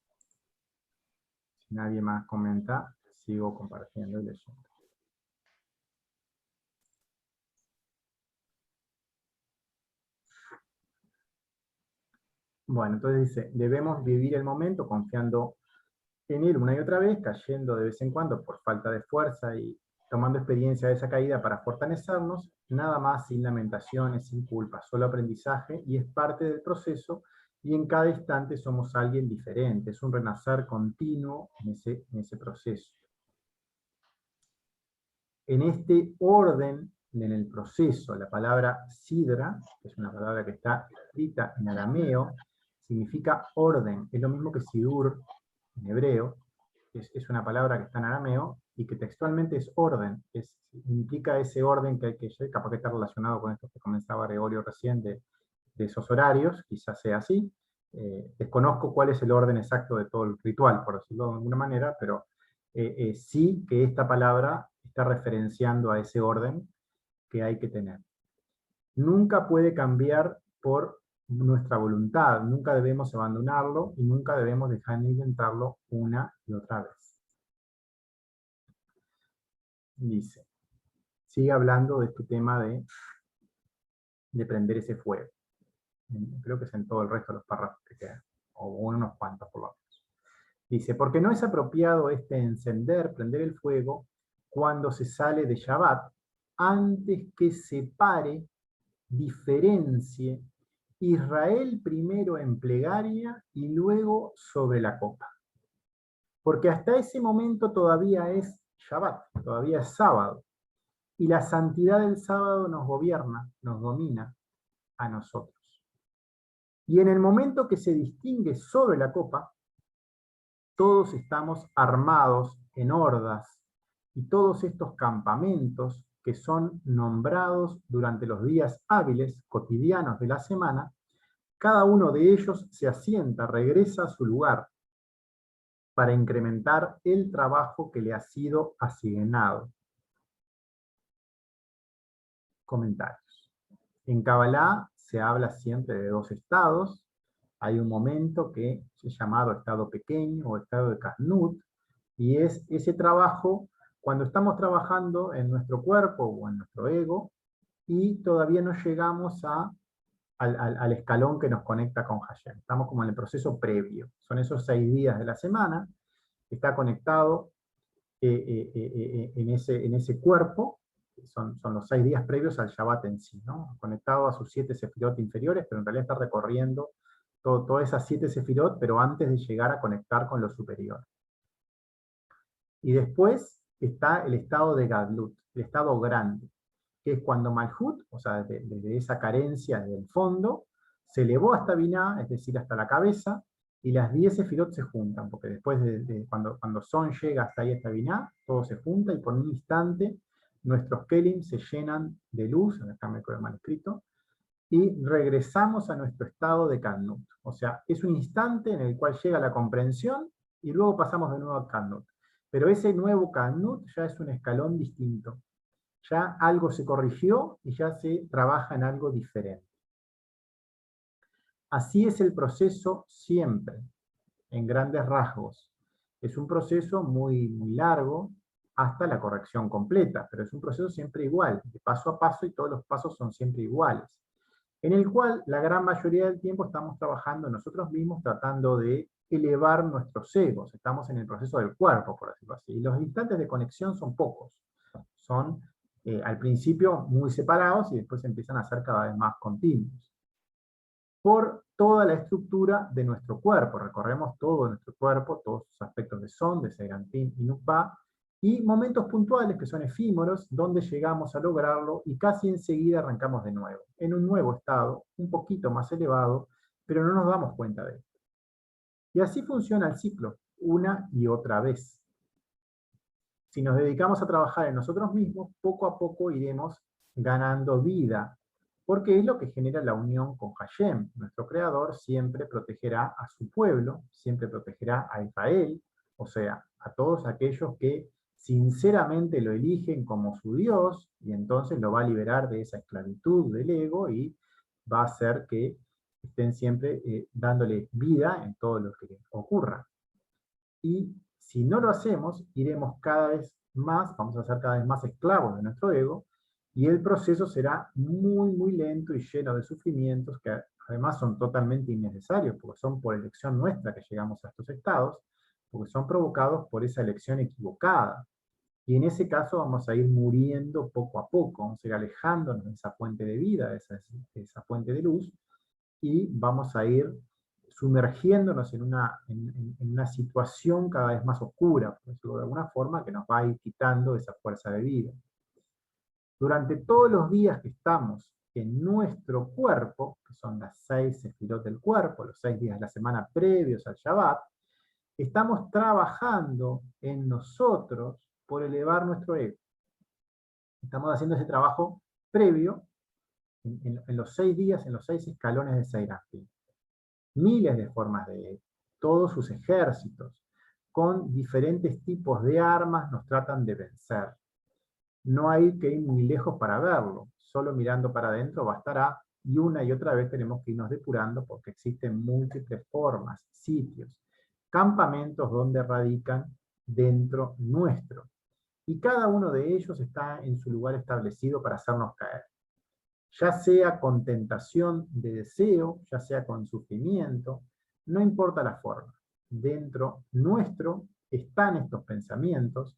si nadie más comenta, sigo compartiendo y leyendo. Bueno, entonces dice, debemos vivir el momento confiando en él una y otra vez, cayendo de vez en cuando por falta de fuerza y tomando experiencia de esa caída para fortalecernos, nada más sin lamentaciones, sin culpa, solo aprendizaje, y es parte del proceso, y en cada instante somos alguien diferente, es un renacer continuo en ese proceso. En este orden, en el proceso, la palabra sidra, que es una palabra que está escrita en arameo, significa orden, es lo mismo que sidur en hebreo, es una palabra que está en arameo y que textualmente es orden, implica ese orden que hay que llevar, capaz que está relacionado con esto que comenzaba Gregorio recién de esos horarios, quizás sea así. Desconozco cuál es el orden exacto de todo el ritual, por decirlo de alguna manera, pero sí que esta palabra está referenciando a ese orden que hay que tener. Nunca puede cambiar por nuestra voluntad, nunca debemos abandonarlo y nunca debemos dejar de intentarlo una y otra vez. Dice, sigue hablando de este tema de prender ese fuego. Creo que es en todo el resto de los párrafos que quedan, o unos cuantos por lo menos. Dice, porque no es apropiado prender el fuego, cuando se sale de Shabbat, antes que separe, diferencie, Israel primero en plegaria y luego sobre la copa. Porque hasta ese momento todavía es Shabbat, todavía es sábado. Y la santidad del sábado nos gobierna, nos domina a nosotros. Y en el momento que se distingue sobre la copa, todos estamos armados en hordas, y todos estos campamentos que son nombrados durante los días hábiles cotidianos de la semana, cada uno de ellos se asienta, regresa a su lugar para incrementar el trabajo que le ha sido asignado. Comentarios. En Kabbalah se habla siempre de dos estados. Hay un momento que es llamado estado pequeño o estado de Kashnut, y es ese trabajo cuando estamos trabajando en nuestro cuerpo o en nuestro ego y todavía no llegamos al escalón que nos conecta con Hashem. Estamos como en el proceso previo. Son esos 6 días de la semana, está conectado en ese cuerpo, son los 6 días previos al Shabbat en sí, ¿no? Conectado a sus 7 sefirot inferiores, pero en realidad está recorriendo todas esas 7 sefirot, pero antes de llegar a conectar con lo superior. Y después está el estado de Gadlut, el estado grande, que es cuando Malhut, o sea, desde esa carencia, desde el fondo, se elevó hasta Binah, es decir, hasta la cabeza, y las 10 sefirot se juntan, porque después cuando Son llega hasta ahí, hasta Binah, todo se junta, y por un instante nuestros kelim se llenan de luz, acá me quedó mal escrito, y regresamos a nuestro estado de Kannut. O sea, es un instante en el cual llega la comprensión, y luego pasamos de nuevo a Kannut. Pero ese nuevo Kannut ya es un escalón distinto. Ya algo se corrigió y ya se trabaja en algo diferente. Así es el proceso siempre, en grandes rasgos. Es un proceso muy, muy largo hasta la corrección completa, pero es un proceso siempre igual, de paso a paso, y todos los pasos son siempre iguales, en el cual la gran mayoría del tiempo estamos trabajando nosotros mismos tratando de elevar nuestros egos. Estamos en el proceso del cuerpo, por decirlo así. Y los instantes de conexión son pocos. Son al principio muy separados y después empiezan a ser cada vez más continuos. Por toda la estructura de nuestro cuerpo. Recorremos todo nuestro cuerpo, todos sus aspectos de Son, de Seiranpin y Nukpa, y momentos puntuales que son efímeros, donde llegamos a lograrlo y casi enseguida arrancamos de nuevo, en un nuevo estado, un poquito más elevado, pero no nos damos cuenta de esto. Y así funciona el ciclo, una y otra vez. Si nos dedicamos a trabajar en nosotros mismos, poco a poco iremos ganando vida, porque es lo que genera la unión con Hashem. Nuestro Creador siempre protegerá a su pueblo, siempre protegerá a Israel, o sea, a todos aquellos que sinceramente lo eligen como su Dios, y entonces lo va a liberar de esa esclavitud del ego y va a hacer que estén siempre dándole vida en todo lo que ocurra. Y si no lo hacemos, iremos cada vez más, vamos a ser cada vez más esclavos de nuestro ego, y el proceso será muy, muy lento y lleno de sufrimientos que además son totalmente innecesarios, porque son por elección nuestra que llegamos a estos estados, porque son provocados por esa elección equivocada. Y en ese caso vamos a ir muriendo poco a poco, vamos a ir alejándonos de esa fuente de vida, de esa fuente de luz, y vamos a ir sumergiéndonos en una situación cada vez más oscura, por decirlo de alguna forma, que nos va a ir quitando esa fuerza de vida. Durante todos los días que estamos en nuestro cuerpo, que son las 6 sefirot del cuerpo, los 6 días de la semana previos al Shabbat, estamos trabajando en nosotros por elevar nuestro ego. Estamos haciendo ese trabajo previo en los 6 días, en los 6 escalones de Seiranpin. Miles de formas de todos sus ejércitos, con diferentes tipos de armas, nos tratan de vencer. No hay que ir muy lejos para verlo, solo mirando para adentro bastará, y una y otra vez tenemos que irnos depurando porque existen múltiples formas, sitios, campamentos donde radican dentro nuestro. Y cada uno de ellos está en su lugar establecido para hacernos caer. Ya sea con tentación de deseo, ya sea con sufrimiento, no importa la forma. Dentro nuestro están estos pensamientos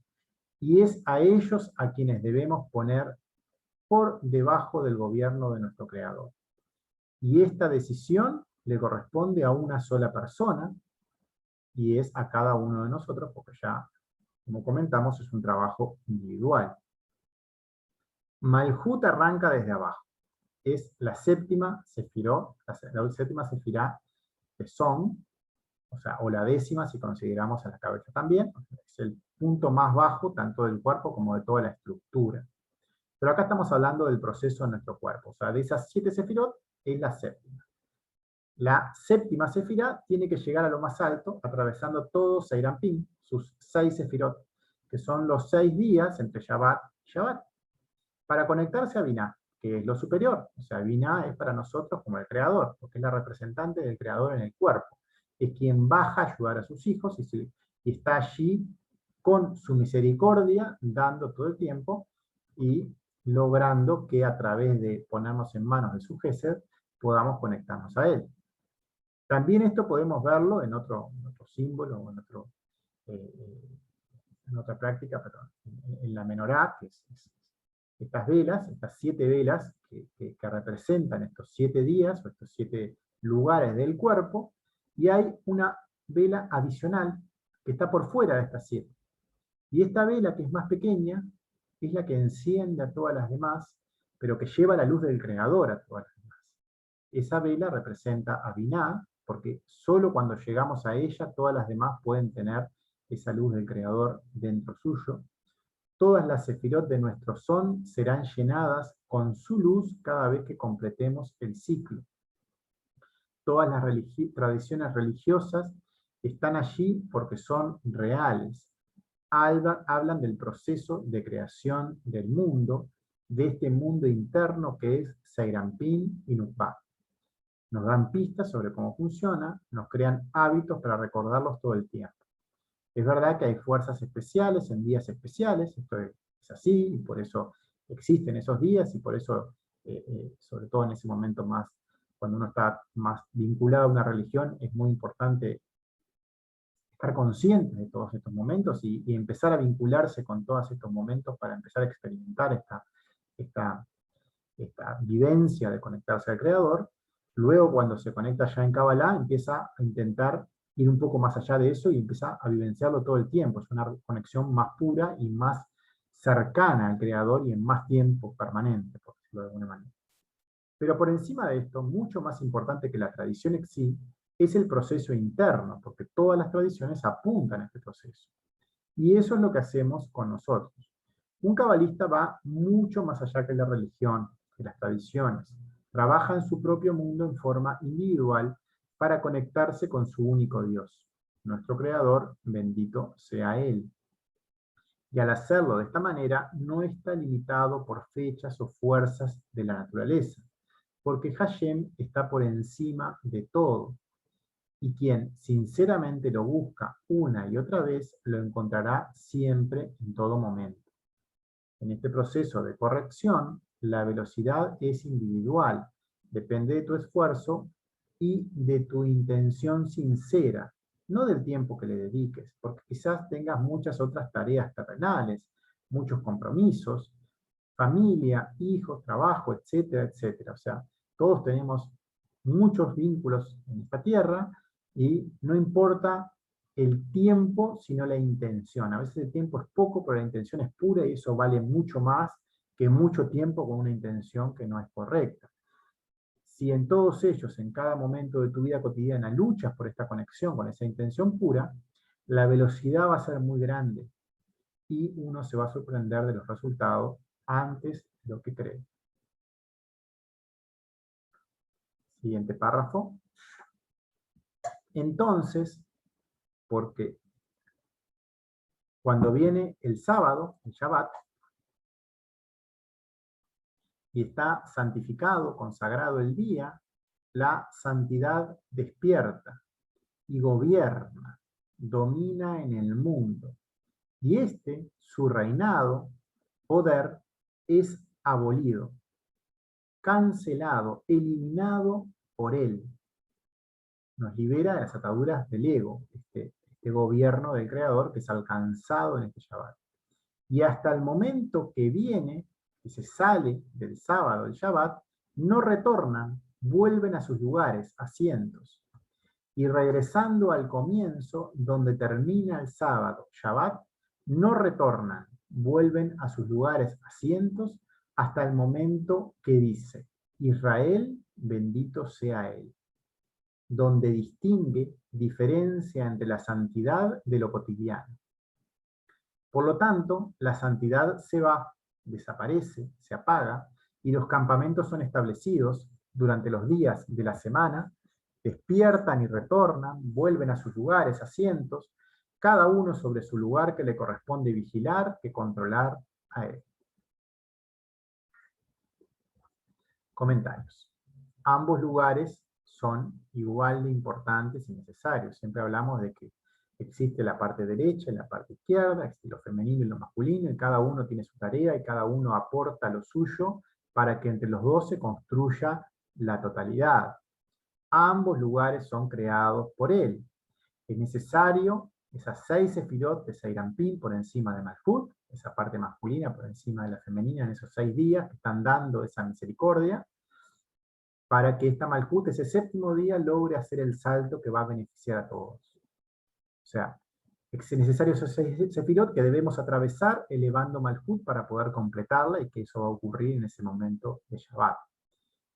y es a ellos a quienes debemos poner por debajo del gobierno de nuestro Creador. Y esta decisión le corresponde a una sola persona y es a cada uno de nosotros, porque ya, como comentamos, es un trabajo individual. Malhut arranca desde abajo. Es la séptima sefirot, la séptima sefirá de Son, o la décima si consideramos a la cabeza también, es el punto más bajo tanto del cuerpo como de toda la estructura. Pero acá estamos hablando del proceso de nuestro cuerpo, o sea, de esas 7 sefirot es la séptima. La séptima sefirá tiene que llegar a lo más alto, atravesando todo Seiranpin, sus 6 sefirot, que son los 6 días entre Shabbat y Shabbat, para conectarse a Binah, que es lo superior. O sea, Binah es para nosotros como el creador, porque es la representante del creador en el cuerpo. Es quien baja a ayudar a sus hijos y está allí con su misericordia, dando todo el tiempo y logrando que a través de ponernos en manos de su Gesed, podamos conectarnos a él. También esto podemos verlo en otro símbolo, o en otra práctica, perdón, en la menorá, que es estas velas, estas 7 velas que representan estos 7 días, o estos 7 lugares del cuerpo, y hay una vela adicional que está por fuera de estas 7. Y esta vela, que es más pequeña, es la que enciende a todas las demás, pero que lleva la luz del Creador a todas las demás. Esa vela representa a Binah, porque solo cuando llegamos a ella, todas las demás pueden tener esa luz del Creador dentro suyo. Todas las sefirot de nuestro Son serán llenadas con su luz cada vez que completemos el ciclo. Todas las tradiciones religiosas están allí porque son reales. Hablan del proceso de creación del mundo, de este mundo interno que es Seiranpin y Nukba. Nos dan pistas sobre cómo funciona, nos crean hábitos para recordarlos todo el tiempo. Es verdad que hay fuerzas especiales en días especiales, esto es así, y por eso existen esos días, y por eso, sobre todo en ese momento más, cuando uno está más vinculado a una religión, es muy importante estar consciente de todos estos momentos y empezar a vincularse con todos estos momentos para empezar a experimentar esta vivencia de conectarse al Creador. Luego, cuando se conecta ya en Kabbalah, empieza a intentar ir un poco más allá de eso y empieza a vivenciarlo todo el tiempo. Es una conexión más pura y más cercana al Creador y en más tiempo permanente, por decirlo de alguna manera. Pero por encima de esto, mucho más importante que la tradición en sí, es el proceso interno, porque todas las tradiciones apuntan a este proceso. Y eso es lo que hacemos con nosotros. Un cabalista va mucho más allá que la religión, que las tradiciones. Trabaja en su propio mundo en forma individual para conectarse con su único Dios, nuestro Creador, bendito sea Él. Y al hacerlo de esta manera, no está limitado por fechas o fuerzas de la naturaleza, porque Hashem está por encima de todo, y quien sinceramente lo busca una y otra vez, lo encontrará siempre, en todo momento. En este proceso de corrección, la velocidad es individual, depende de tu esfuerzo y de tu intención sincera, no del tiempo que le dediques, porque quizás tengas muchas otras tareas terrenales, muchos compromisos, familia, hijos, trabajo, etcétera, etcétera. O sea, todos tenemos muchos vínculos en esta tierra y no importa el tiempo, sino la intención. A veces el tiempo es poco, pero la intención es pura y eso vale mucho más que mucho tiempo con una intención que no es correcta. Si en todos ellos, en cada momento de tu vida cotidiana, luchas por esta conexión con esa intención pura, la velocidad va a ser muy grande y uno se va a sorprender de los resultados antes de lo que cree. Siguiente párrafo. Entonces, porque cuando viene el sábado, el Shabbat, y está santificado, consagrado el día, la santidad despierta y gobierna, domina en el mundo. Y su reinado, poder, es abolido, cancelado, eliminado por él. Nos libera de las ataduras del ego, este gobierno del Creador que es alcanzado en este Shabbat. Y hasta el momento que viene, que se sale del sábado, el Shabbat, no retornan, vuelven a sus lugares, asientos. Y regresando al comienzo, donde termina el sábado, Shabbat, no retornan, vuelven a sus lugares, asientos, hasta el momento que dice, Israel, bendito sea Él, donde distingue, diferencia entre la santidad de lo cotidiano. Por lo tanto, la santidad se va, desaparece, se apaga, y los campamentos son establecidos durante los días de la semana, despiertan y retornan, vuelven a sus lugares, asientos, cada uno sobre su lugar que le corresponde vigilar, que controlar a él. Comentarios. Ambos lugares son igual de importantes y necesarios. Siempre hablamos de que existe la parte derecha y la parte izquierda, existe lo femenino y lo masculino, y cada uno tiene su tarea y cada uno aporta lo suyo para que entre los dos se construya la totalidad. Ambos lugares son creados por él. Es necesario esas 6 sefirot de Seirampín por encima de Malhut, esa parte masculina por encima de la femenina en esos 6 días que están dando esa misericordia, para que esta Malhut, ese séptimo día, logre hacer el salto que va a beneficiar a todos. O sea, es necesario esos 6 sefirot que debemos atravesar elevando Malhut para poder completarla, y que eso va a ocurrir en ese momento de Shabbat.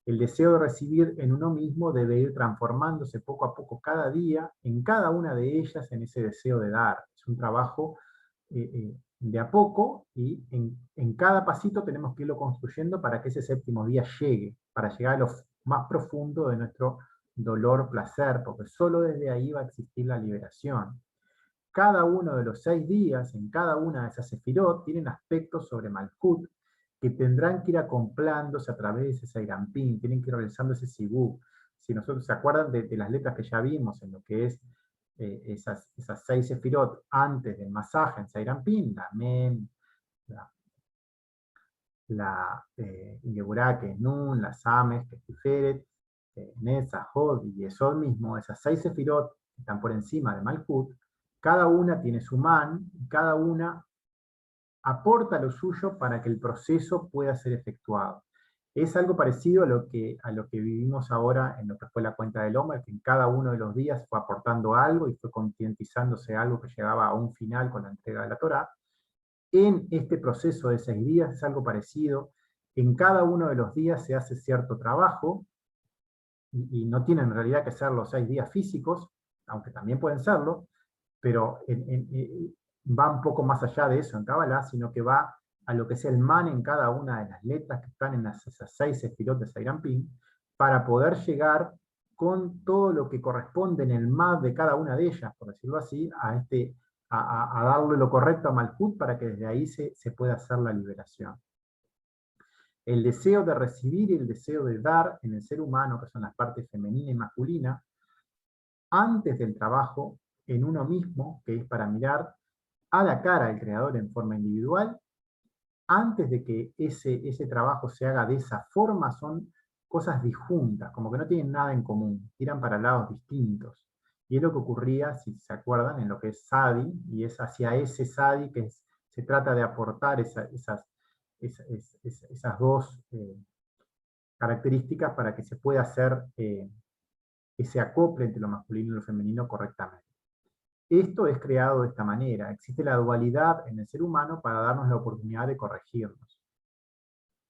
El deseo de recibir en uno mismo debe ir transformándose poco a poco cada día, en cada una de ellas, en ese deseo de dar. Es un trabajo de a poco, y en cada pasito tenemos que irlo construyendo para que ese séptimo día llegue, para llegar a lo más profundo de nuestro dolor, placer, porque solo desde ahí va a existir la liberación. Cada uno de los 6 días, en cada una de esas sefirot, tienen aspectos sobre Malhut, que tendrán que ir acoplándose a través de ese Seirampín, tienen que ir realizando ese Sibuk. Si nosotros se acuerdan de las letras que ya vimos en lo que es esas 6 sefirot antes del masaje en Seiranpin, la Mem, la Geburah, que es Nun, la Sames, que es Tiferet, Netzach, Hod y Yesod mismo, esas 6 sefirot que están por encima de Malkut, cada una tiene su man, y cada una aporta lo suyo para que el proceso pueda ser efectuado. Es algo parecido a lo que vivimos ahora en lo que fue la cuenta del Omer, que en cada uno de los días fue aportando algo y fue concientizándose algo que llegaba a un final con la entrega de la Torá. En este proceso de 6 días es algo parecido. En cada uno de los días se hace cierto trabajo, y no tienen en realidad que ser los 6 días físicos, aunque también pueden serlo, pero va un poco más allá de eso en Kabbalah, sino que va a lo que es el man en cada una de las letras que están en esas 6 sefirot de Seiranpin, para poder llegar con todo lo que corresponde en el mad de cada una de ellas, por decirlo así, a darle lo correcto a Malkut para que desde ahí se pueda hacer la liberación. El deseo de recibir y el deseo de dar en el ser humano, que son las partes femenina y masculina, antes del trabajo en uno mismo, que es para mirar a la cara del Creador en forma individual, antes de que ese trabajo se haga de esa forma, son cosas disjuntas, como que no tienen nada en común, tiran para lados distintos. Y es lo que ocurría, si se acuerdan, en lo que es Sadi, y es hacia ese Sadi que se trata de aportar esas 2 características para que se pueda hacer ese acople entre lo masculino y lo femenino correctamente. Esto es creado de esta manera. Existe la dualidad en el ser humano para darnos la oportunidad de corregirnos.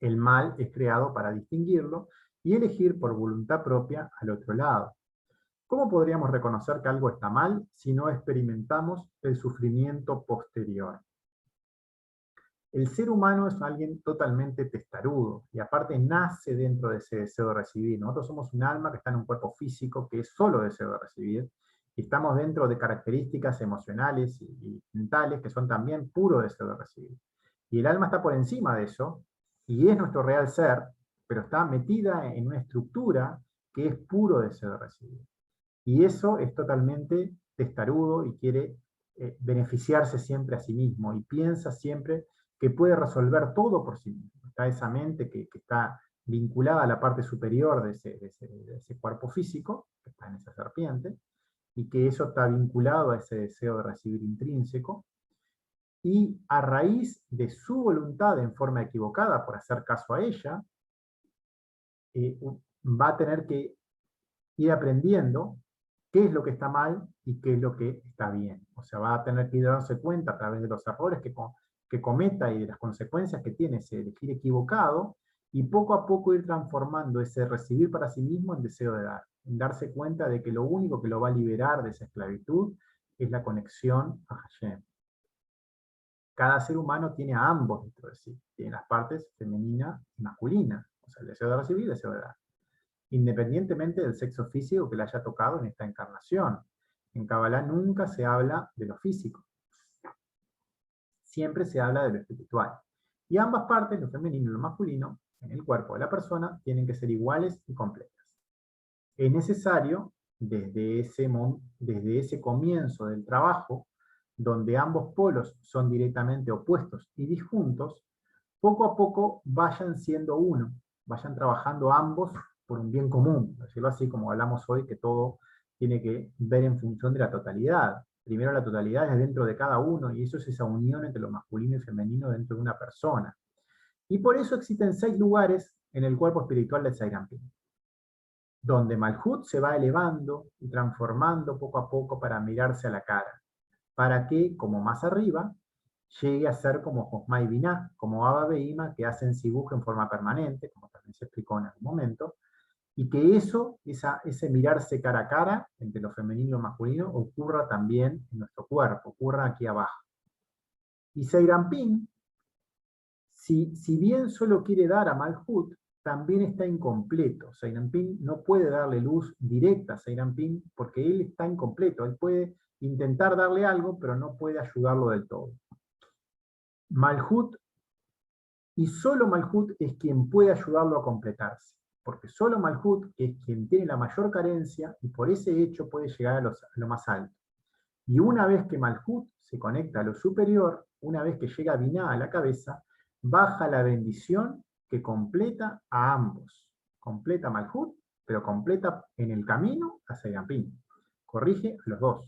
El mal es creado para distinguirlo y elegir por voluntad propia al otro lado. ¿Cómo podríamos reconocer que algo está mal si no experimentamos el sufrimiento posterior? El ser humano es alguien totalmente testarudo, y aparte nace dentro de ese deseo de recibir. Nosotros somos un alma que está en un cuerpo físico que es solo deseo de recibir, y estamos dentro de características emocionales y mentales que son también puro deseo de recibir. Y el alma está por encima de eso, y es nuestro real ser, pero está metida en una estructura que es puro deseo de recibir. Y eso es totalmente testarudo y quiere beneficiarse siempre a sí mismo, y piensa siempre que puede resolver todo por sí mismo. Está esa mente que está vinculada a la parte superior de ese cuerpo físico, que está en esa serpiente, y que eso está vinculado a ese deseo de recibir intrínseco, y a raíz de su voluntad en forma equivocada por hacer caso a ella, va a tener que ir aprendiendo qué es lo que está mal y qué es lo que está bien. O sea, va a tener que ir dándose cuenta a través de los errores que cometa y de las consecuencias que tiene ese elegir equivocado, y poco a poco ir transformando ese recibir para sí mismo en deseo de dar, en darse cuenta de que lo único que lo va a liberar de esa esclavitud es la conexión a Hashem. Cada ser humano tiene a ambos dentro de sí, tiene las partes femenina y masculina, o sea, el deseo de recibir y el deseo de dar, independientemente del sexo físico que le haya tocado en esta encarnación. En Kabbalah nunca se habla de lo físico, siempre se habla de lo espiritual. Y ambas partes, lo femenino y lo masculino, en el cuerpo de la persona, tienen que ser iguales y completas. Es necesario, desde ese comienzo del trabajo, donde ambos polos son directamente opuestos y disjuntos, poco a poco vayan siendo uno, vayan trabajando ambos por un bien común, decirlo así, como hablamos hoy, que todo tiene que ver en función de la totalidad. Primero la totalidad es dentro de cada uno, y eso es esa unión entre lo masculino y femenino dentro de una persona. Y por eso existen 6 lugares en el cuerpo espiritual de Seiranpin, donde Malhut se va elevando y transformando poco a poco para mirarse a la cara, para que, como más arriba, llegue a ser como Josma y Binah, como Abba Beima, que hacen Sibuj en forma permanente, como también se explicó en algún momento, y que ese mirarse cara a cara, entre lo femenino y lo masculino, ocurra también en nuestro cuerpo, ocurra aquí abajo. Y Seiranpin, si bien solo quiere dar a Malhut, también está incompleto. Seiranpin no puede darle luz directa a Seiranpin porque él está incompleto. Él puede intentar darle algo, pero no puede ayudarlo del todo. Malhut, y solo Malhut, es quien puede ayudarlo a completarse, porque solo Malhut es quien tiene la mayor carencia y por ese hecho puede llegar a lo más alto. Y una vez que Malhut se conecta a lo superior, una vez que llega Binah a la cabeza, baja la bendición que completa a ambos. Completa Malhut, pero completa en el camino a Serampín. Corrige a los dos.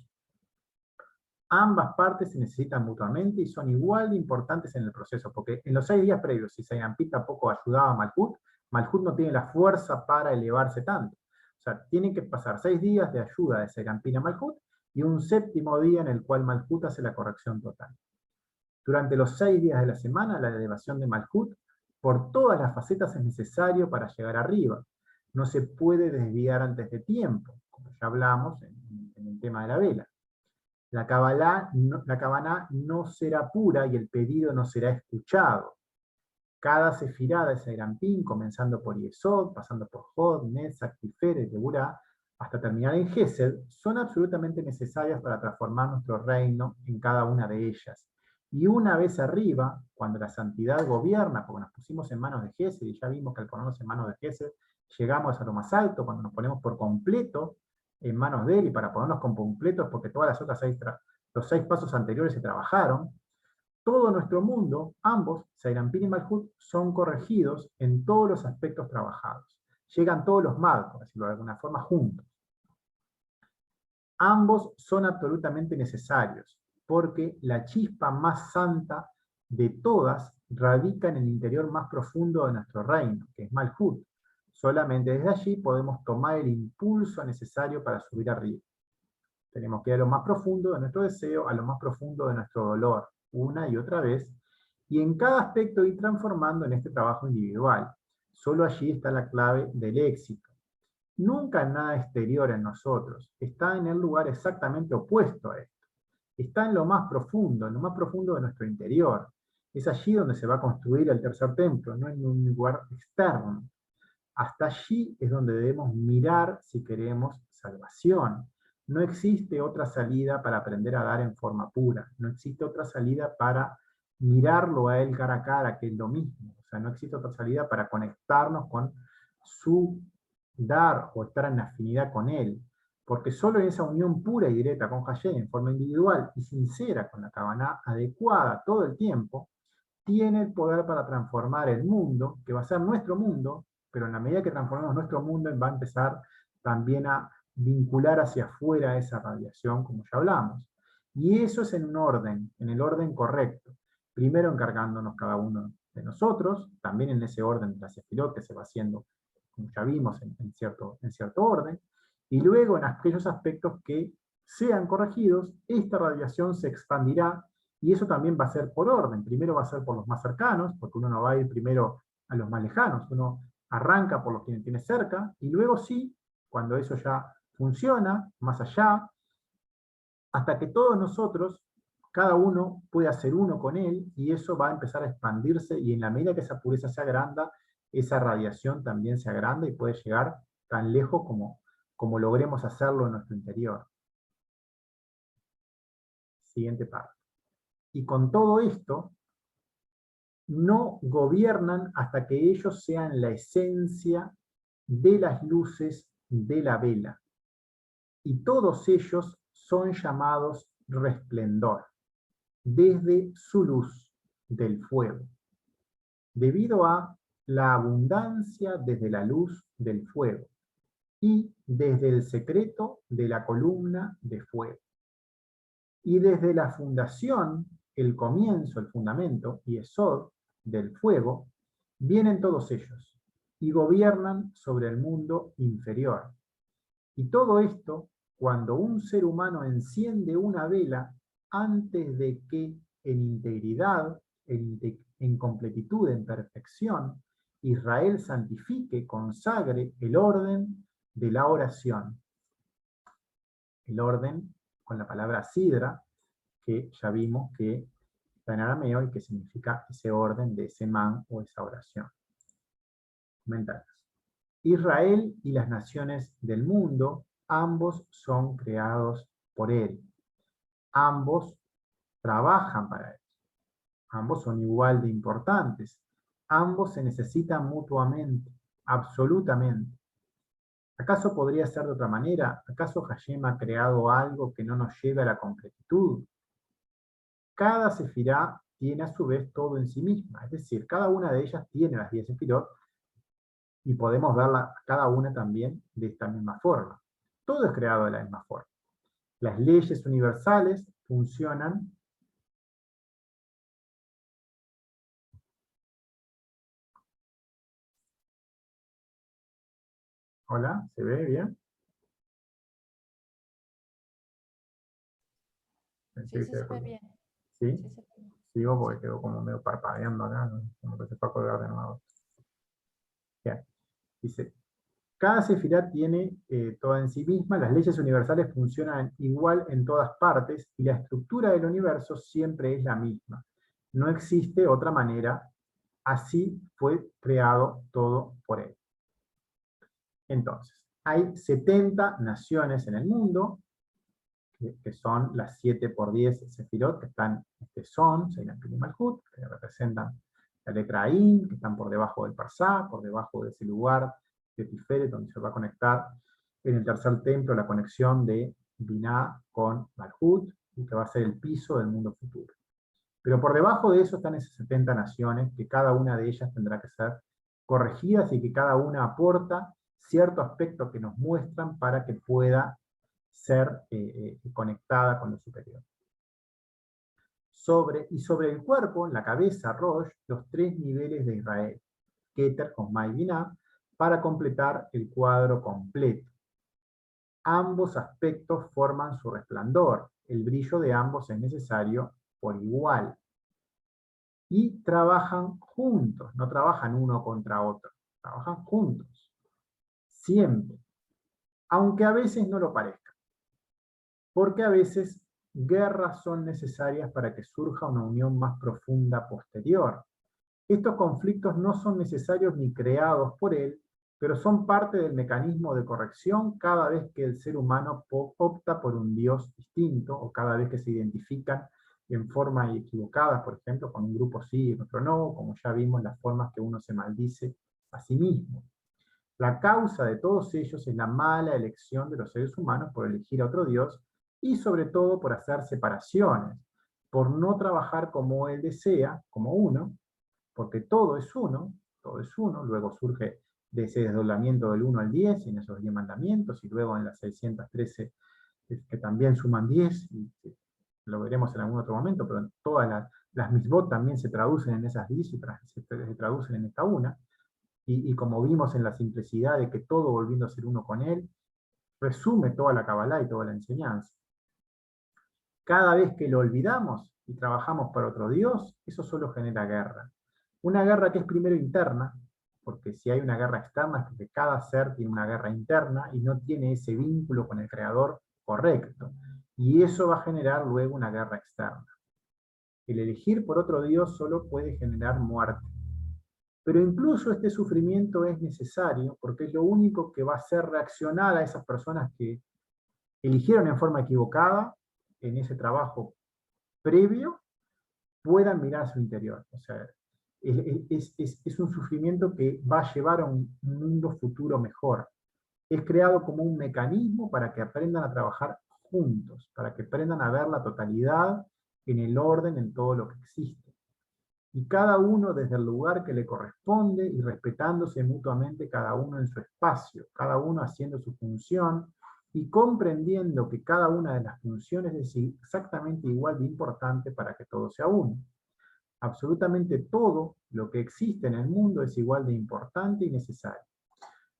Ambas partes se necesitan mutuamente y son igual de importantes en el proceso, porque en los 6 días previos, si Serampín tampoco ayudaba a Malhut, Malhut no tiene la fuerza para elevarse tanto. O sea, tienen que pasar 6 días de ayuda de Serampín a Malhut y un 7º día en el cual Malhut hace la corrección total. Durante los 6 días de la semana, la elevación de Malhut por todas las facetas es necesario para llegar arriba. No se puede desviar antes de tiempo, como ya hablamos en el tema de la vela. La Kabbalah no será pura y el pedido no será escuchado. Cada sefirá de Serampín, comenzando por Yesod, pasando por Hod, Netzach, Tiferet, Geburah, hasta terminar en Gesed, son absolutamente necesarias para transformar nuestro reino en cada una de ellas. Y una vez arriba, cuando la santidad gobierna, porque nos pusimos en manos de Gesed, y ya vimos que al ponernos en manos de Gesed, llegamos a lo más alto, cuando nos ponemos por completo en manos de él, y para ponernos con completos, porque todas las otras los 6 pasos anteriores se trabajaron, todo nuestro mundo, ambos, Serampín y Malhut, son corregidos en todos los aspectos trabajados. Llegan todos los mal, por decirlo de alguna forma, juntos. Ambos son absolutamente necesarios, porque la chispa más santa de todas radica en el interior más profundo de nuestro reino, que es Malhut. Solamente desde allí podemos tomar el impulso necesario para subir arriba. Tenemos que ir a lo más profundo de nuestro deseo, a lo más profundo de nuestro dolor, una y otra vez, y en cada aspecto ir transformando en este trabajo individual. Solo allí está la clave del éxito. Nunca nada exterior en nosotros, está en el lugar exactamente opuesto a esto. Está en lo más profundo de nuestro interior. Es allí donde se va a construir el tercer templo, no en un lugar externo. Hasta allí es donde debemos mirar si queremos salvación. No existe otra salida para aprender a dar en forma pura. No existe otra salida para mirarlo a él cara a cara, que es lo mismo. O sea, no existe otra salida para conectarnos con su dar o estar en afinidad con él. Porque solo en esa unión pura y directa con Hashem, en forma individual y sincera, con la Kavaná adecuada todo el tiempo, tiene el poder para transformar el mundo, que va a ser nuestro mundo, pero en la medida que transformemos nuestro mundo, va a empezar también a vincular hacia afuera esa radiación, como ya hablamos. Y eso es en un orden, en el orden correcto. Primero encargándonos cada uno de nosotros, también en ese orden de la Sefirot que se va haciendo, como ya vimos, en cierto orden, y luego en aquellos aspectos que sean corregidos, esta radiación se expandirá, y eso también va a ser por orden. Primero va a ser por los más cercanos, porque uno no va a ir primero a los más lejanos, uno arranca por los que tiene cerca, y luego sí, cuando eso ya funciona, más allá, hasta que todos nosotros, cada uno pueda ser uno con él, y eso va a empezar a expandirse, y en la medida que esa pureza se agranda, esa radiación también se agranda y puede llegar tan lejos como logremos hacerlo en nuestro interior. Siguiente parte. Y con todo esto, no gobiernan hasta que ellos sean la esencia de las luces de la vela. Y todos ellos son llamados resplendor, desde su luz del fuego, debido a la abundancia desde la luz del fuego, y desde el secreto de la columna de fuego. Y desde la fundación, el comienzo, el fundamento, y Yesod, del fuego, vienen todos ellos, y gobiernan sobre el mundo inferior. Y todo esto, cuando un ser humano enciende una vela, antes de que en integridad, en completitud, en perfección, Israel santifique, consagre el orden de la oración. El orden con la palabra sidra, que ya vimos que está en arameo y que significa ese orden de ese man o esa oración. Comentarios. Israel y las naciones del mundo, ambos son creados por él. Ambos trabajan para él. Ambos son igual de importantes. Ambos se necesitan mutuamente, absolutamente. ¿Acaso podría ser de otra manera? ¿Acaso Hashem ha creado algo que no nos lleve a la completitud? Cada sefirá tiene a su vez todo en sí misma, es decir, cada una de ellas tiene las 10 sefirot, y podemos verla cada una también de esta misma forma. Todo es creado de la misma forma. Las leyes universales funcionan ¿Hola? ¿Se ve bien? Pensé Sí, que sí se se ve ve bien. bien. ¿Sí? Sí se ve bien. Sigo porque Sí. quedó como medio parpadeando acá, ¿no? Como que se fue a colgar de nuevo. Bien. Dice, cada sefirá tiene toda en sí misma, las leyes universales funcionan igual en todas partes y la estructura del universo siempre es la misma. No existe otra manera, así fue creado todo por él. Entonces, hay 70 naciones en el mundo, que son las 7 por 10 sefirot, que están, son, Seinapil y Malhut, que representan la letra Ain, que están por debajo del Parsá, por debajo de ese lugar de Tiferet, donde se va a conectar en el tercer templo la conexión de Binah con Malhut, y que va a ser el piso del mundo futuro. Pero por debajo de eso están esas 70 naciones, que cada una de ellas tendrá que ser corregidas y que cada una aporta cierto aspecto que nos muestran para que pueda ser conectada con lo superior. Sobre el cuerpo, en la cabeza, Rosh, los 3 niveles de Israel, Keter, Josma y Binah, para completar el cuadro completo. Ambos aspectos forman su resplandor, el brillo de ambos es necesario por igual. Y trabajan juntos, no trabajan uno contra otro, trabajan juntos, siempre, aunque a veces no lo parezca, porque a veces guerras son necesarias para que surja una unión más profunda posterior. Estos conflictos no son necesarios ni creados por él, pero son parte del mecanismo de corrección cada vez que el ser humano opta por un Dios distinto, o cada vez que se identifican en forma equivocada, por ejemplo, con un grupo sí y otro no, como ya vimos las formas que uno se maldice a sí mismo. La causa de todos ellos es la mala elección de los seres humanos por elegir a otro Dios, y sobre todo por hacer separaciones, por no trabajar como él desea, como uno, porque todo es uno, luego surge de ese desdoblamiento del 1 al 10, en esos 10 mandamientos, y luego en las 613, que también suman 10, y lo veremos en algún otro momento, pero todas las mitzvot también se traducen en esas 10 y se traducen en esta una, y como vimos en la simplicidad de que todo volviendo a ser uno con él, resume toda la Kabbalah y toda la enseñanza. Cada vez que lo olvidamos y trabajamos para otro Dios, eso solo genera guerra. Una guerra que es primero interna, porque si hay una guerra externa es porque cada ser tiene una guerra interna y no tiene ese vínculo con el Creador correcto. Y eso va a generar luego una guerra externa. El elegir por otro Dios solo puede generar muerte. Pero incluso este sufrimiento es necesario porque es lo único que va a hacer reaccionar a esas personas que eligieron en forma equivocada en ese trabajo previo, puedan mirar a su interior. O sea, es un sufrimiento que va a llevar a un mundo futuro mejor. Es creado como un mecanismo para que aprendan a trabajar juntos, para que aprendan a ver la totalidad en el orden, en todo lo que existe. Y cada uno desde el lugar que le corresponde y respetándose mutuamente cada uno en su espacio, cada uno haciendo su función y comprendiendo que cada una de las funciones es exactamente igual de importante para que todo sea uno. Absolutamente todo lo que existe en el mundo es igual de importante y necesario.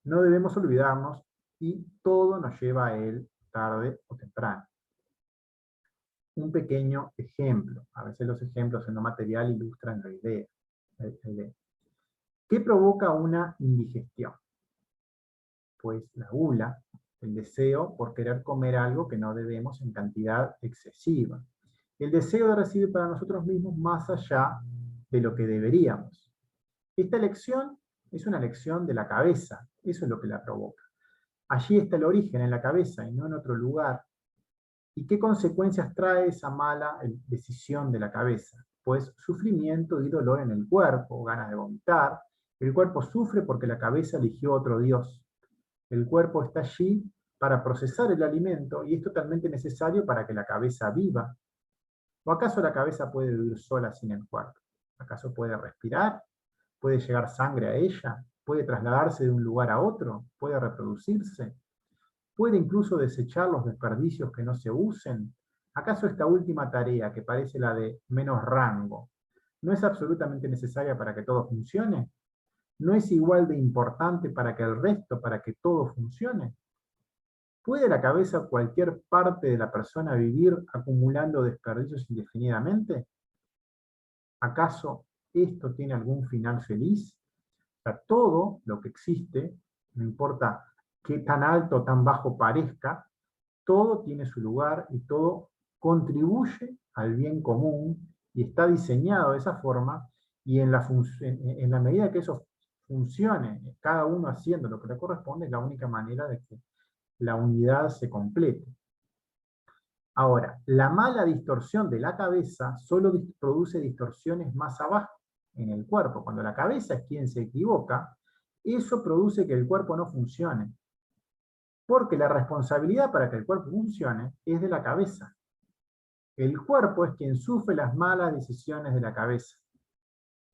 No debemos olvidarnos y todo nos lleva a él tarde o temprano. Un pequeño ejemplo. A veces los ejemplos en lo material ilustran la idea. ¿Qué provoca una indigestión? Pues la gula, el deseo por querer comer algo que no debemos en cantidad excesiva. El deseo de recibir para nosotros mismos más allá de lo que deberíamos. Esta elección es una elección de la cabeza, eso es lo que la provoca. Allí está el origen, en la cabeza y no en otro lugar. ¿Y qué consecuencias trae esa mala decisión de la cabeza? Pues sufrimiento y dolor en el cuerpo, ganas de vomitar. El cuerpo sufre porque la cabeza eligió otro Dios. El cuerpo está allí para procesar el alimento y es totalmente necesario para que la cabeza viva. ¿O acaso la cabeza puede vivir sola sin el cuerpo? ¿Acaso puede respirar? ¿Puede llegar sangre a ella? ¿Puede trasladarse de un lugar a otro? ¿Puede reproducirse? ¿Puede incluso desechar los desperdicios que no se usen? ¿Acaso esta última tarea, que parece la de menos rango, no es absolutamente necesaria para que todo funcione? ¿No es igual de importante para que el resto, para que todo funcione? ¿Puede la cabeza o cualquier parte de la persona vivir acumulando desperdicios indefinidamente? ¿Acaso esto tiene algún final feliz? O sea, todo lo que existe, no importa qué tan alto o tan bajo parezca, todo tiene su lugar y todo contribuye al bien común y está diseñado de esa forma, y en la medida que eso funcione, cada uno haciendo lo que le corresponde, es la única manera de que la unidad se complete. Ahora, la mala distorsión de la cabeza solo produce distorsiones más abajo, en el cuerpo. Cuando la cabeza es quien se equivoca, eso produce que el cuerpo no funcione. Porque la responsabilidad para que el cuerpo funcione es de la cabeza. El cuerpo es quien sufre las malas decisiones de la cabeza.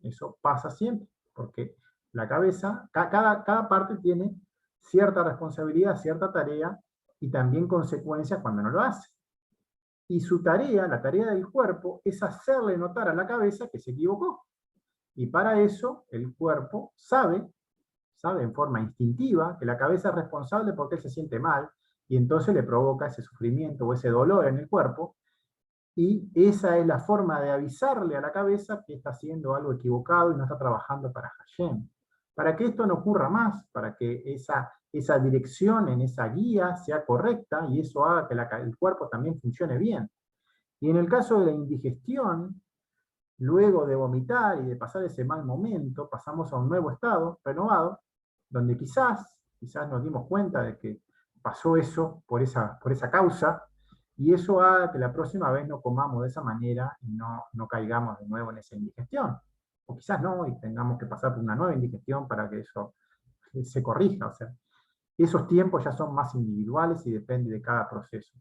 Eso pasa siempre, porque la cabeza, cada parte tiene cierta responsabilidad, cierta tarea, y también consecuencias cuando no lo hace. Y su tarea, la tarea del cuerpo, es hacerle notar a la cabeza que se equivocó. Y para eso el cuerpo sabe en forma instintiva que la cabeza es responsable porque él se siente mal, y entonces le provoca ese sufrimiento o ese dolor en el cuerpo, y esa es la forma de avisarle a la cabeza que está haciendo algo equivocado y no está trabajando para Hashem. Para que esto no ocurra más, para que esa dirección en esa guía sea correcta y eso haga que el cuerpo también funcione bien. Y en el caso de la indigestión, luego de vomitar y de pasar ese mal momento, pasamos a un nuevo estado renovado, donde quizás nos dimos cuenta de que pasó eso por esa causa, y eso haga que la próxima vez no comamos de esa manera y no caigamos de nuevo en esa indigestión. O quizás no, y tengamos que pasar por una nueva indigestión para que eso se corrija. O sea, esos tiempos ya son más individuales y depende de cada proceso.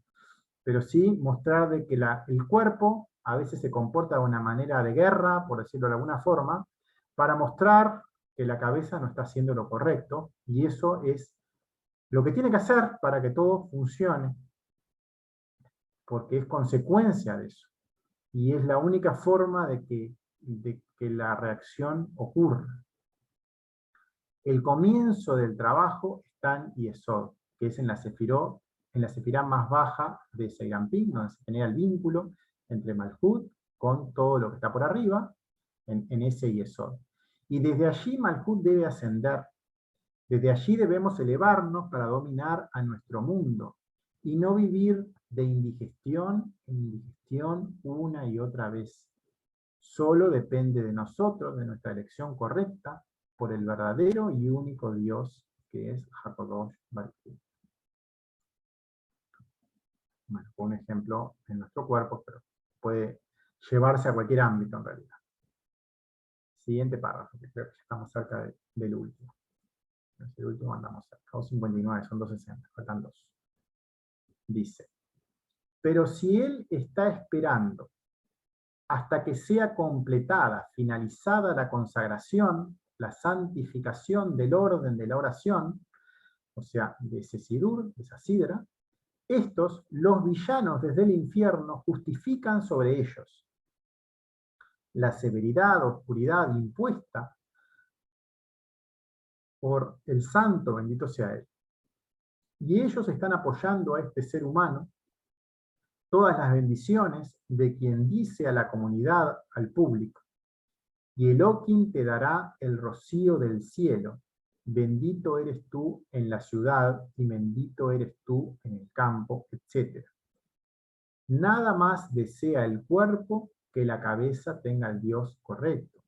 Pero sí mostrar de que el cuerpo a veces se comporta de una manera de guerra, por decirlo de alguna forma, para mostrar que la cabeza no está haciendo lo correcto, y eso es lo que tiene que hacer para que todo funcione, porque es consecuencia de eso. Y es la única forma de que la reacción ocurra. El comienzo del trabajo está en Yesod, que es en la sefirá más baja de Seigampín, donde se genera el vínculo entre Malhut con todo lo que está por arriba, en ese Yesod. Y desde allí Malhut debe ascender. Desde allí debemos elevarnos para dominar a nuestro mundo y no vivir de indigestión en indigestión una y otra vez. Solo depende de nosotros, de nuestra elección correcta, por el verdadero y único Dios, que es HaKadosh Baruj Hu. Bueno, un ejemplo en nuestro cuerpo, pero puede llevarse a cualquier ámbito en realidad. Siguiente párrafo, que creo que ya estamos cerca del último. El último andamos cerca, 259, son 260, faltan 2. Dice, pero si él está esperando hasta que sea completada, finalizada la consagración, la santificación del orden de la oración, o sea, de ese sidur, de esa sidra, estos, los villanos desde el infierno, justifican sobre ellos la severidad, oscuridad impuesta por el santo, bendito sea él. Y ellos están apoyando a este ser humano todas las bendiciones de quien dice a la comunidad, al público: y Elohim te dará el rocío del cielo, bendito eres tú en la ciudad y bendito eres tú en el campo, etc. Nada más desea el cuerpo que la cabeza tenga el Dios correcto.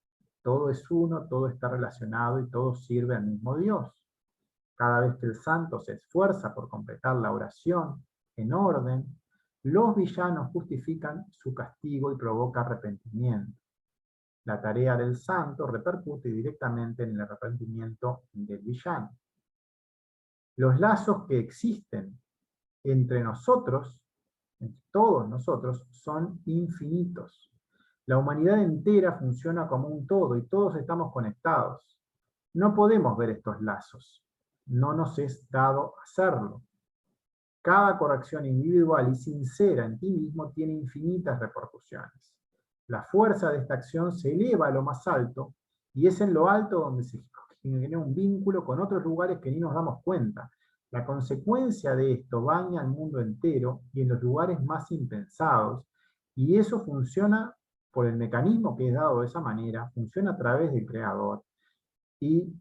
Todo es uno, todo está relacionado y todo sirve al mismo Dios. Cada vez que el santo se esfuerza por completar la oración en orden, los villanos justifican su castigo y provoca arrepentimiento. La tarea del santo repercute directamente en el arrepentimiento del villano. Los lazos que existen entre nosotros, entre todos nosotros, son infinitos. La humanidad entera funciona como un todo y todos estamos conectados. No podemos ver estos lazos. No nos es dado hacerlo. Cada corrección individual y sincera en ti mismo tiene infinitas repercusiones. La fuerza de esta acción se eleva a lo más alto, y es en lo alto donde se genera un vínculo con otros lugares que ni nos damos cuenta. La consecuencia de esto baña al mundo entero y en los lugares más impensados, y eso funciona por el mecanismo que es dado de esa manera, funciona a través del Creador, y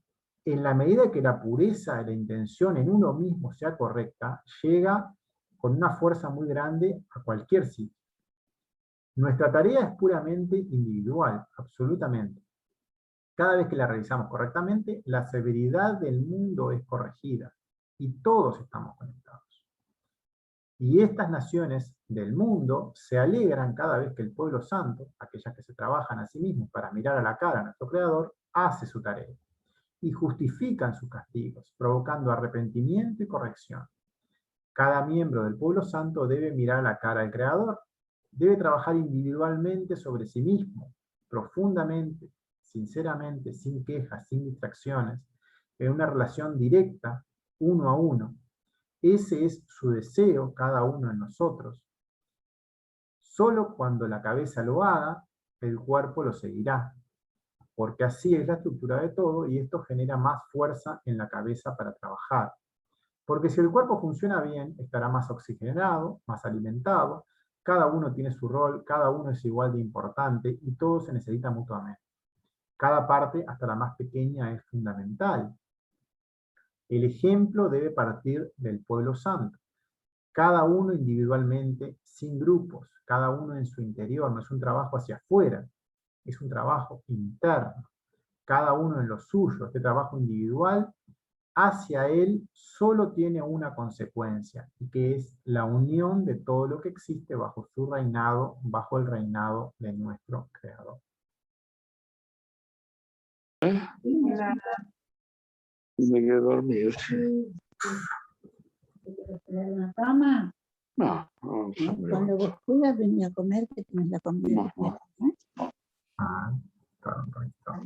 en la medida que la pureza de la intención en uno mismo sea correcta, llega con una fuerza muy grande a cualquier sitio. Nuestra tarea es puramente individual, absolutamente. Cada vez que la realizamos correctamente, la severidad del mundo es corregida, y todos estamos conectados. Y estas naciones del mundo se alegran cada vez que el pueblo santo, aquellas que se trabajan a sí mismos para mirar a la cara a nuestro Creador, hace su tarea, y justifican sus castigos, provocando arrepentimiento y corrección. Cada miembro del pueblo santo debe mirar a la cara al Creador, debe trabajar individualmente sobre sí mismo, profundamente, sinceramente, sin quejas, sin distracciones, en una relación directa, uno a uno. Ese es su deseo, cada uno de nosotros. Solo cuando la cabeza lo haga, el cuerpo lo seguirá, porque así es la estructura de todo, y esto genera más fuerza en la cabeza para trabajar. Porque si el cuerpo funciona bien, estará más oxigenado, más alimentado, cada uno tiene su rol, cada uno es igual de importante, y todo se necesita mutuamente. Cada parte, hasta la más pequeña, es fundamental. El ejemplo debe partir del pueblo santo. Cada uno individualmente, sin grupos, cada uno en su interior, no es un trabajo hacia afuera, es un trabajo interno. Cada uno en lo suyo, este trabajo individual, hacia él solo tiene una consecuencia, y que es la unión de todo lo que existe bajo su reinado, bajo el reinado de nuestro Creador. Me quedé dormido. Una cama. No, Cuando vos puedas venir a comer, que tienes la comida. No. Ah, claro, claro.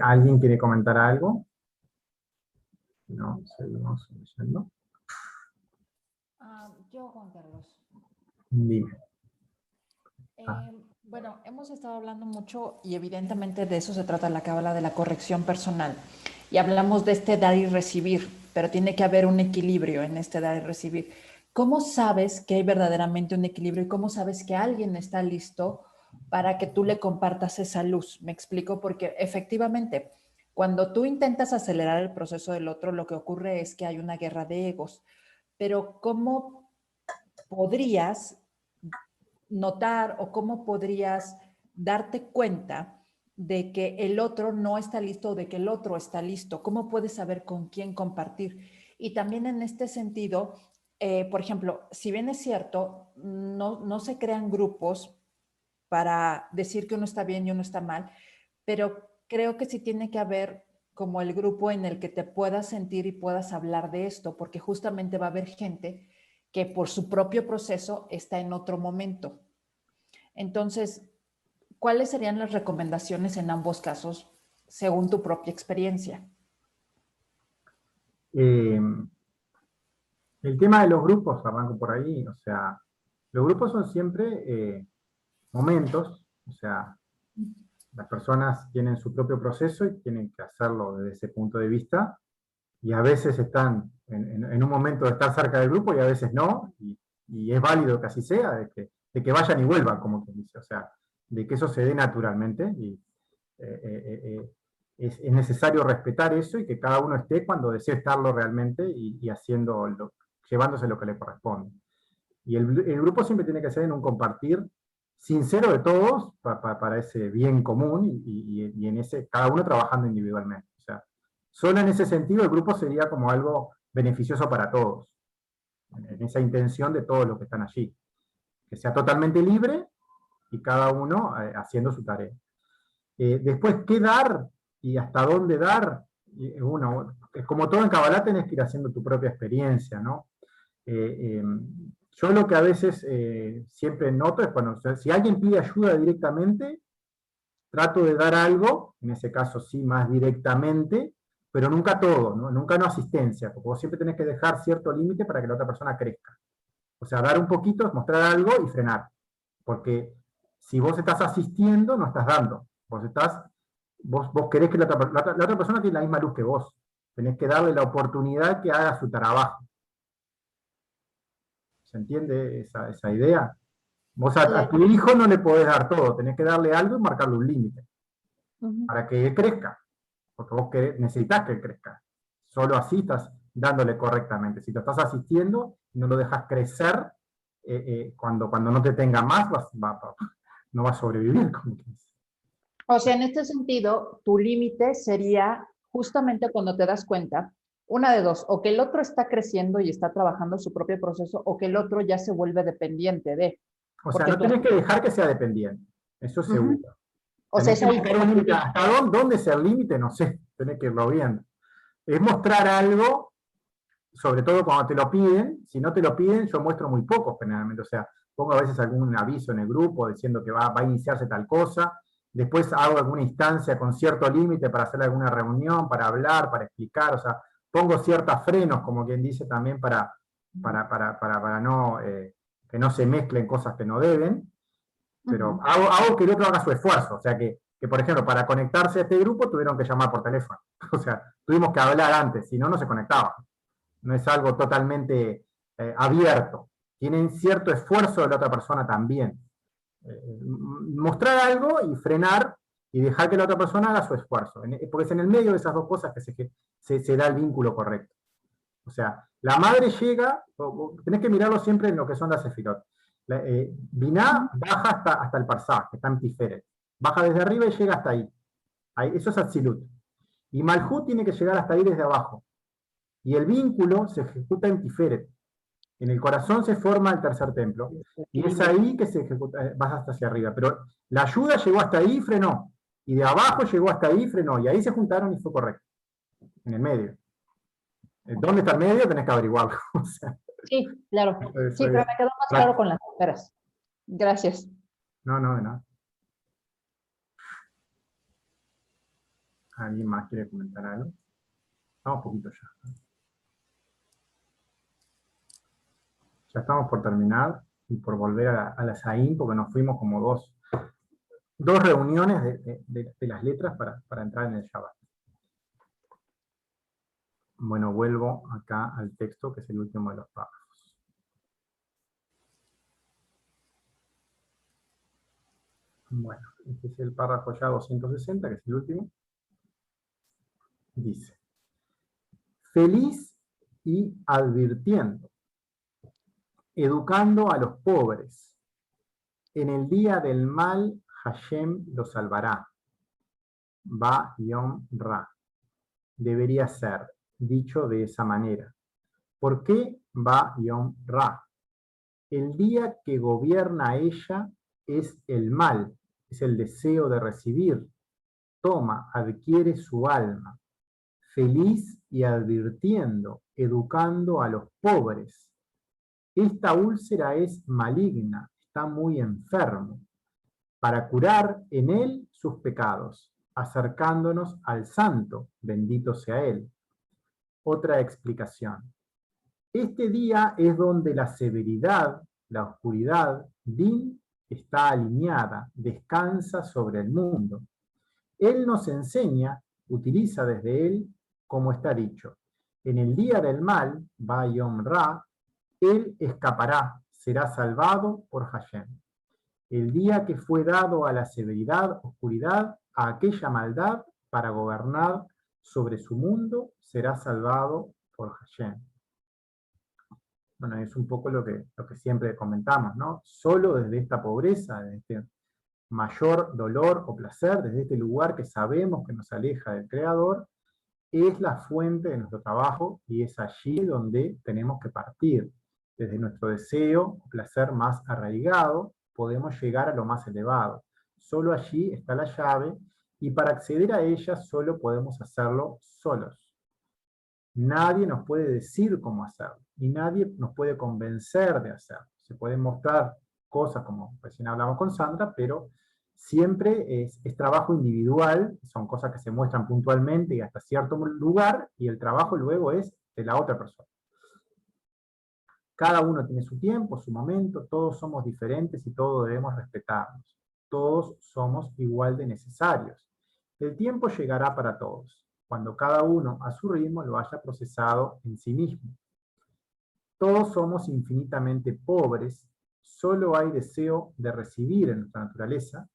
¿Alguien quiere comentar algo? No, seguimos leyendo. Yo, Juan Carlos. Dime. Bueno, hemos estado hablando mucho y evidentemente de eso se trata la cábala, de la corrección personal. Y hablamos de este dar y recibir, pero tiene que haber un equilibrio en este dar y recibir. ¿Cómo sabes que hay verdaderamente un equilibrio y cómo sabes que alguien está listo para que tú le compartas esa luz? Me explico, porque efectivamente, cuando tú intentas acelerar el proceso del otro, lo que ocurre es que hay una guerra de egos. Pero ¿cómo podrías notar o cómo podrías darte cuenta de que el otro no está listo o de que el otro está listo? ¿Cómo puedes saber con quién compartir? Y también en este sentido, por ejemplo, si bien es cierto, no se crean grupos para decir que uno está bien y uno está mal, pero creo que sí tiene que haber como el grupo en el que te puedas sentir y puedas hablar de esto, porque justamente va a haber gente que por su propio proceso está en otro momento. Entonces, ¿cuáles serían las recomendaciones en ambos casos según tu propia experiencia? El tema de los grupos, arranco por ahí, o sea, los grupos son siempre momentos, o sea, las personas tienen su propio proceso y tienen que hacerlo desde ese punto de vista, y a veces están en un momento de estar cerca del grupo y a veces no, y es válido que así sea, de que vayan y vuelvan, como quien dice, o sea, de que eso se dé naturalmente, y es necesario respetar eso y que cada uno esté cuando desee estarlo realmente y llevándose lo que le corresponde. Y el grupo siempre tiene que ser en un compartir sincero de todos para ese bien común y en ese, cada uno trabajando individualmente. O sea, solo en ese sentido el grupo sería como algo beneficioso para todos, en esa intención de todos los que están allí. Que sea totalmente libre y cada uno haciendo su tarea. Después, ¿qué dar y hasta dónde dar? Uno, como todo en Kabbalah tenés que ir haciendo tu propia experiencia, ¿no? Yo lo que a veces siempre noto es cuando, o sea, si alguien pide ayuda directamente, trato de dar algo, en ese caso sí más directamente, pero nunca todo, ¿no? Nunca no asistencia, porque vos siempre tenés que dejar cierto límite para que la otra persona crezca. O sea, dar un poquito, mostrar algo y frenar. Porque si vos estás asistiendo, no estás dando. Vos querés que la otra persona tiene la misma luz que vos. Tenés que darle la oportunidad que haga su trabajo. ¿Se entiende esa idea? Vos a tu hijo no le podés dar todo, tenés que darle algo y marcarle un límite. Para que él crezca. Porque vos necesitas que él crezca. Solo así estás dándole correctamente. Si lo estás asistiendo, no lo dejas crecer, cuando no te tenga más, no va a sobrevivir. O sea, en este sentido, tu límite sería justamente cuando te das cuenta, una de dos, o que el otro está creciendo y está trabajando su propio proceso, o que el otro ya se vuelve dependiente de. O sea, no tenés que dejar que sea dependiente, eso es seguro. O sea, ¿hasta dónde es el límite? No sé, tenés que irlo viendo. Es mostrar algo, sobre todo cuando te lo piden. Si no te lo piden, yo muestro muy poco generalmente. O sea, pongo a veces algún aviso en el grupo diciendo que va a iniciarse tal cosa. Después hago alguna instancia con cierto límite para hacer alguna reunión, para hablar, para explicar. O sea, pongo ciertos frenos, como quien dice, también para no, que no se mezclen cosas que no deben. Pero hago que el otro haga su esfuerzo. O sea, que por ejemplo, para conectarse a este grupo tuvieron que llamar por teléfono. O sea, tuvimos que hablar antes, si no, no se conectaban. No es algo totalmente abierto. Tienen cierto esfuerzo de la otra persona también. Mostrar algo y frenar y dejar que la otra persona haga su esfuerzo. Porque es en el medio de esas dos cosas que se da el vínculo correcto. O sea, la madre llega, tenés que mirarlo siempre en lo que son las sefirot. Binah baja hasta el Parsá, que está en Tiferet. Baja desde arriba y llega hasta ahí. Eso es Atzilut. Y Malhut tiene que llegar hasta ahí desde abajo. Y el vínculo se ejecuta en Tiferet. En el corazón se forma el tercer templo. Y es ahí que se ejecuta, vas hasta hacia arriba. Pero la ayuda llegó hasta ahí y frenó. Y de abajo llegó hasta ahí y frenó. Y ahí se juntaron y fue correcto. En el medio. ¿Dónde está el medio? Tenés que averiguarlo. O sea, sí, claro. Sí, pero me quedó más claro con las esferas. Gracias. No, de nada. ¿Alguien más quiere comentar algo? Estamos poquito ya. Ya estamos por terminar y por volver a la Saín, porque nos fuimos como dos reuniones de las letras para entrar en el Shabbat. Bueno, vuelvo acá al texto, que es el último de los párrafos. Bueno, este es el párrafo ya 260, que es el último. Dice: feliz y advirtiendo, educando a los pobres. En el día del mal, Hashem los salvará. Ba Yom Ra. Debería ser dicho de esa manera. ¿Por qué Ba Yom Ra? El día que gobierna ella es el mal, es el deseo de recibir. Toma, adquiere su alma. Feliz y advirtiendo, educando a los pobres. Esta úlcera es maligna, está muy enfermo, para curar en él sus pecados, acercándonos al santo, bendito sea él. Otra explicación. Este día es donde la severidad, la oscuridad, Din, está alineada, descansa sobre el mundo. Él nos enseña, utiliza desde él, como está dicho. En el día del mal, Ba Yom Ra, él escapará, será salvado por Hashem. El día que fue dado a la severidad, oscuridad, a aquella maldad, para gobernar sobre su mundo, será salvado por Hashem. Bueno, es un poco lo que siempre comentamos, ¿no? Solo desde esta pobreza, desde este mayor dolor o placer, desde este lugar que sabemos que nos aleja del Creador, es la fuente de nuestro trabajo y es allí donde tenemos que partir, desde nuestro deseo o placer más arraigado, podemos llegar a lo más elevado. Solo allí está la llave, y para acceder a ella solo podemos hacerlo solos. Nadie nos puede decir cómo hacerlo, y nadie nos puede convencer de hacerlo. Se pueden mostrar cosas como recién hablamos con Sandra, pero siempre es trabajo individual, son cosas que se muestran puntualmente y hasta cierto lugar, y el trabajo luego es de la otra persona. Cada uno tiene su tiempo, su momento, todos somos diferentes y todos debemos respetarnos. Todos somos igual de necesarios. El tiempo llegará para todos, cuando cada uno a su ritmo lo haya procesado en sí mismo. Todos somos infinitamente pobres, solo hay deseo de recibir en nuestra naturaleza,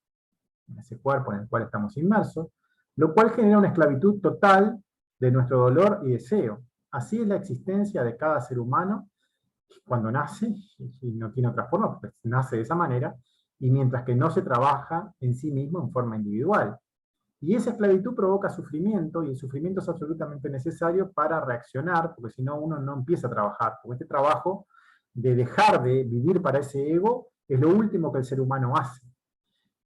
en ese cuerpo en el cual estamos inmersos, lo cual genera una esclavitud total de nuestro dolor y deseo. Así es la existencia de cada ser humano cuando nace, y no tiene otra forma, pues nace de esa manera, y mientras que no se trabaja en sí mismo en forma individual. Y esa esclavitud provoca sufrimiento, y el sufrimiento es absolutamente necesario para reaccionar, porque si no uno no empieza a trabajar, porque este trabajo de dejar de vivir para ese ego es lo último que el ser humano hace.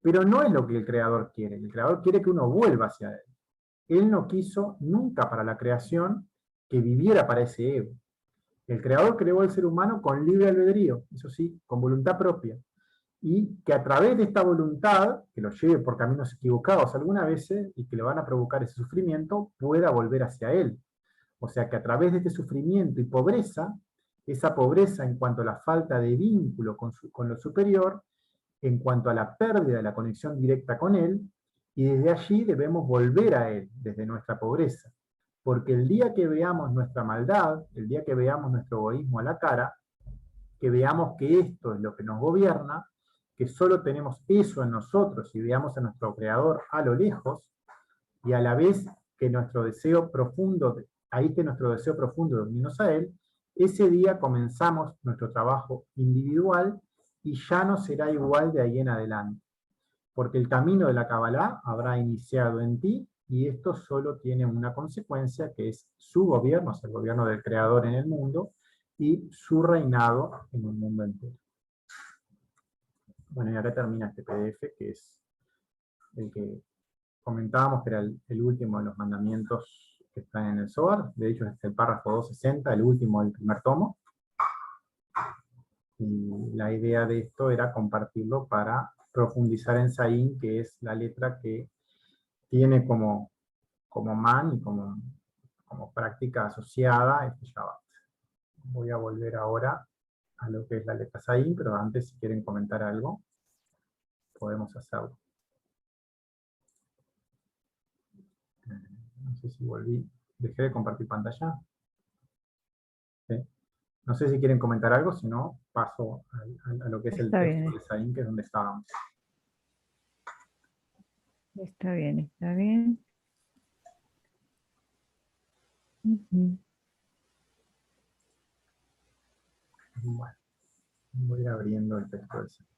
Pero no es lo que el Creador quiere. El Creador quiere que uno vuelva hacia Él. Él no quiso nunca para la creación que viviera para ese ego. El Creador creó al ser humano con libre albedrío, eso sí, con voluntad propia. Y que a través de esta voluntad, que lo lleve por caminos equivocados algunas veces, y que le van a provocar ese sufrimiento, pueda volver hacia Él. O sea que a través de este sufrimiento y pobreza, esa pobreza en cuanto a la falta de vínculo con lo superior, en cuanto a la pérdida de la conexión directa con Él, y desde allí debemos volver a Él, desde nuestra pobreza. Porque el día que veamos nuestra maldad, el día que veamos nuestro egoísmo a la cara, que veamos que esto es lo que nos gobierna, que solo tenemos eso en nosotros y veamos a nuestro Creador a lo lejos, y a la vez que nuestro deseo profundo, ahí que nuestro deseo profundo de unirnos a Él, ese día comenzamos nuestro trabajo individual y ya no será igual de ahí en adelante. Porque el camino de la Kabbalah habrá iniciado en ti, y esto solo tiene una consecuencia, que es su gobierno, o sea, el gobierno del Creador en el mundo, y su reinado en el mundo entero. Bueno, y acá termina este PDF, que es el que comentábamos, que era el último de los mandamientos que están en el Zohar. De hecho, es el párrafo 260, el último del primer tomo. Y la idea de esto era compartirlo para profundizar en Zayin, que es la letra que tiene como man y como práctica asociada este Shabbat. Voy a volver ahora a lo que es la letra Zayin, pero antes, si quieren comentar algo, podemos hacerlo. No sé si volví. ¿Dejé de compartir pantalla? ¿Sí? No sé si quieren comentar algo, si no, paso a lo que es el texto de Zayin, que es donde estábamos. Está bien, está bien. Bueno, voy abriendo el texto de Zayin.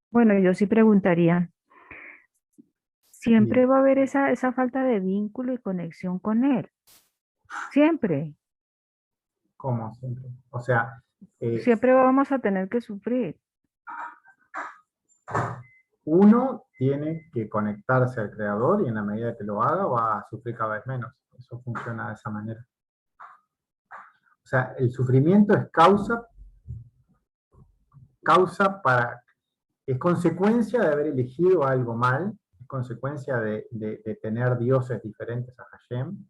Bueno, yo sí preguntaría, ¿siempre Bien. va a haber esa falta de vínculo y conexión con Él? Siempre. ¿Cómo siempre? O sea, Siempre vamos a tener que sufrir. uno tiene que conectarse al Creador, y en la medida que lo haga va a sufrir cada vez menos. Eso funciona de esa manera. O sea, el sufrimiento es es consecuencia de haber elegido algo mal, es consecuencia de tener dioses diferentes a Hashem,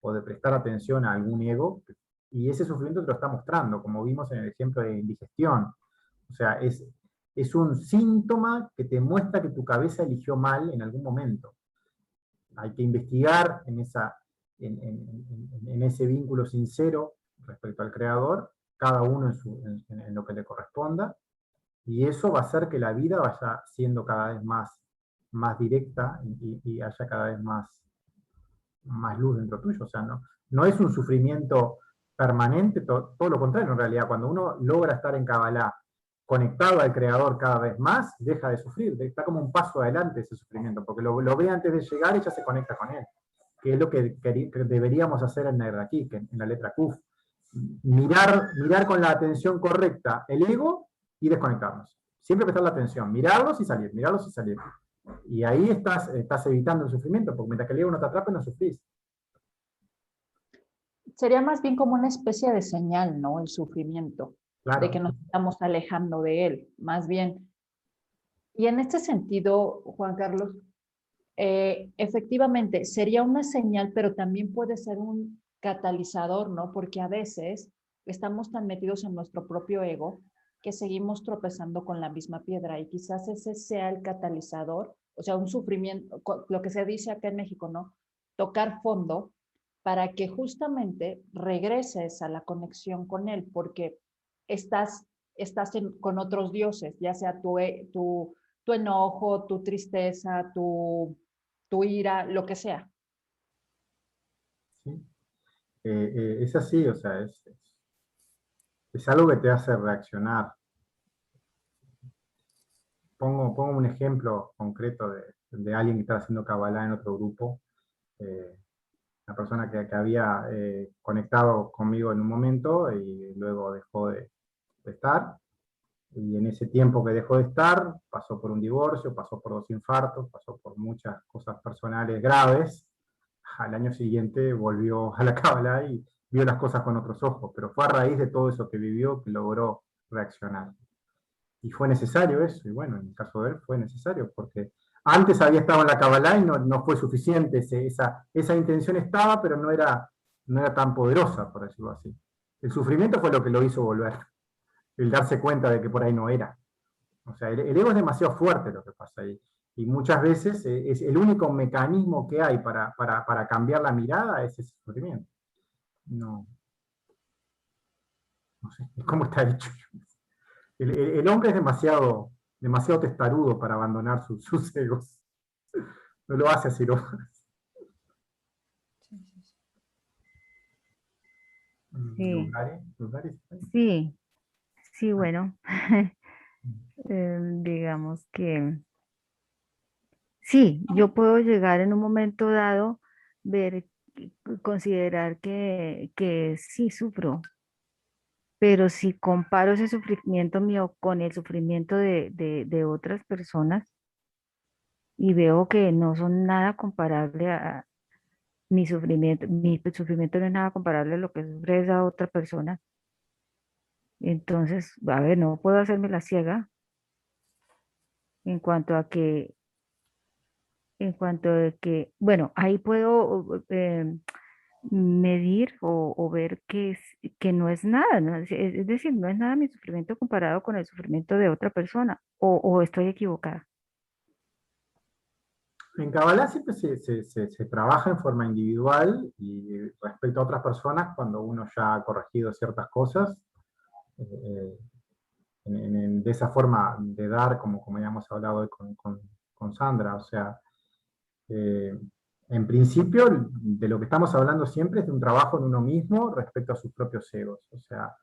o de prestar atención a algún ego, y ese sufrimiento te lo está mostrando, como vimos en el ejemplo de indigestión. O sea, es un síntoma que te muestra que tu cabeza eligió mal en algún momento. Hay que investigar en ese vínculo sincero respecto al Creador, cada uno en lo que le corresponda, y eso va a hacer que la vida vaya siendo cada vez más directa, y haya cada vez más luz dentro tuyo. O sea, no es un sufrimiento permanente, todo lo contrario en realidad. Cuando uno logra estar en Kabbalah conectado al creador cada vez más, deja de sufrir, está como un paso adelante ese sufrimiento, porque lo ve antes de llegar y ya se conecta con él, que es lo que deberíamos hacer en aquí, en la letra Q. Mirar con la atención correcta el ego y desconectarnos. Siempre prestar la atención, mirarlos y salir, mirarlos y salir. Y ahí estás evitando el sufrimiento, porque mientras que el ego no te atrape, no sufrís. Sería más bien como una especie de señal, ¿no? El sufrimiento, Claro. de que nos estamos alejando de él, más bien. Y en este sentido, Juan Carlos, efectivamente sería una señal, pero también puede ser un catalizador, ¿no? Porque a veces estamos tan metidos en nuestro propio ego que seguimos tropezando con la misma piedra y quizás ese sea el catalizador, o sea, un sufrimiento, lo que se dice acá en México, ¿no? Tocar fondo para que justamente regreses a la conexión con él, porque estás con otros dioses, ya sea tu enojo, tu tristeza, tu ira, lo que sea. ¿Sí? Es así, o sea, es algo que te hace reaccionar. Pongo un ejemplo concreto de alguien que está haciendo Kabbalah en otro grupo, una persona que había conectado conmigo en un momento y luego dejó de estar, y en ese tiempo que dejó de estar, pasó por un divorcio, pasó por 2 infartos, pasó por muchas cosas personales graves. Al año siguiente volvió a la Kabbalah y vio las cosas con otros ojos, pero fue a raíz de todo eso que vivió que logró reaccionar. Y fue necesario eso, y bueno, en el caso de él fue necesario, porque antes había estado en la Kabbalah y no fue suficiente, esa intención estaba, pero no era tan poderosa, por decirlo así. El sufrimiento fue lo que lo hizo volver, el darse cuenta de que por ahí no era. O sea, el ego es demasiado fuerte lo que pasa ahí. Y muchas veces es el único mecanismo que hay para cambiar la mirada es ese sufrimiento. No sé, es como está hecho. El hombre es demasiado testarudo para abandonar sus egos. No lo hace así, lo Sí, ¿Lugares? sí, sí, bueno, digamos que sí, yo puedo llegar en un momento dado, ver, considerar que sí sufro, pero si comparo ese sufrimiento mío con el sufrimiento de otras personas y veo que no son nada comparable a mi sufrimiento no es nada comparable a lo que sufre esa otra persona, entonces, a ver, no puedo hacerme la ciega en cuanto a que, bueno, ahí puedo medir o ver que no es nada, ¿no? Es decir, no es nada mi sufrimiento comparado con el sufrimiento de otra persona, o estoy equivocada. En Kabbalah siempre se trabaja en forma individual y respecto a otras personas cuando uno ya ha corregido ciertas cosas, eh, de esa forma de dar, como habíamos hablado hoy con Sandra. O sea, en principio, de lo que estamos hablando siempre es de un trabajo en uno mismo respecto a sus propios egos. O sea,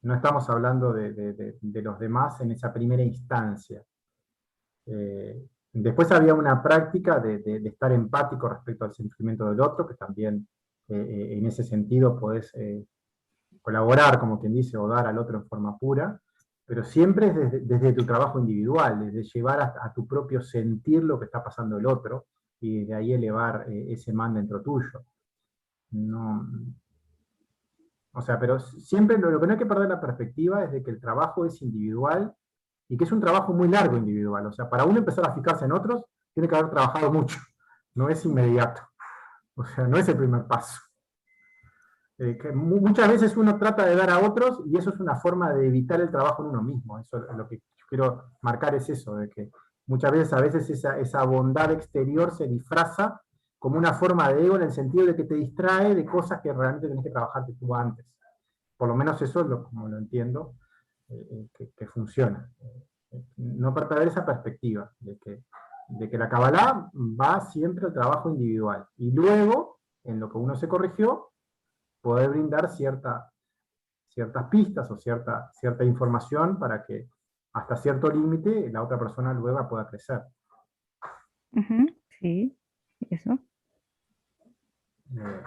no estamos hablando de los demás en esa primera instancia. Después había una práctica de estar empático respecto al sentimiento del otro, que también en ese sentido podés colaborar, como quien dice, o dar al otro en forma pura, pero siempre es desde tu trabajo individual, desde llevar a tu propio sentir lo que está pasando el otro, y de ahí elevar ese man dentro tuyo. No, o sea, pero siempre lo que no hay que perder la perspectiva es de que el trabajo es individual y que es un trabajo muy largo individual. O sea, para uno empezar a fijarse en otros, tiene que haber trabajado mucho, no es inmediato. O sea, no es el primer paso. Que muchas veces uno trata de dar a otros y eso es una forma de evitar el trabajo en uno mismo. Eso es lo que yo quiero marcar, es eso, de que muchas veces esa bondad exterior se disfraza como una forma de ego en el sentido de que te distrae de cosas que realmente tenés que trabajarte tú antes. Por lo menos eso es como lo entiendo, que funciona. No perder esa perspectiva de que la Kabbalah va siempre al trabajo individual. Y luego, en lo que uno se corrigió, poder brindar ciertas pistas o cierta información para que hasta cierto límite la otra persona luego pueda crecer. Ujú, sí, eso. Eh,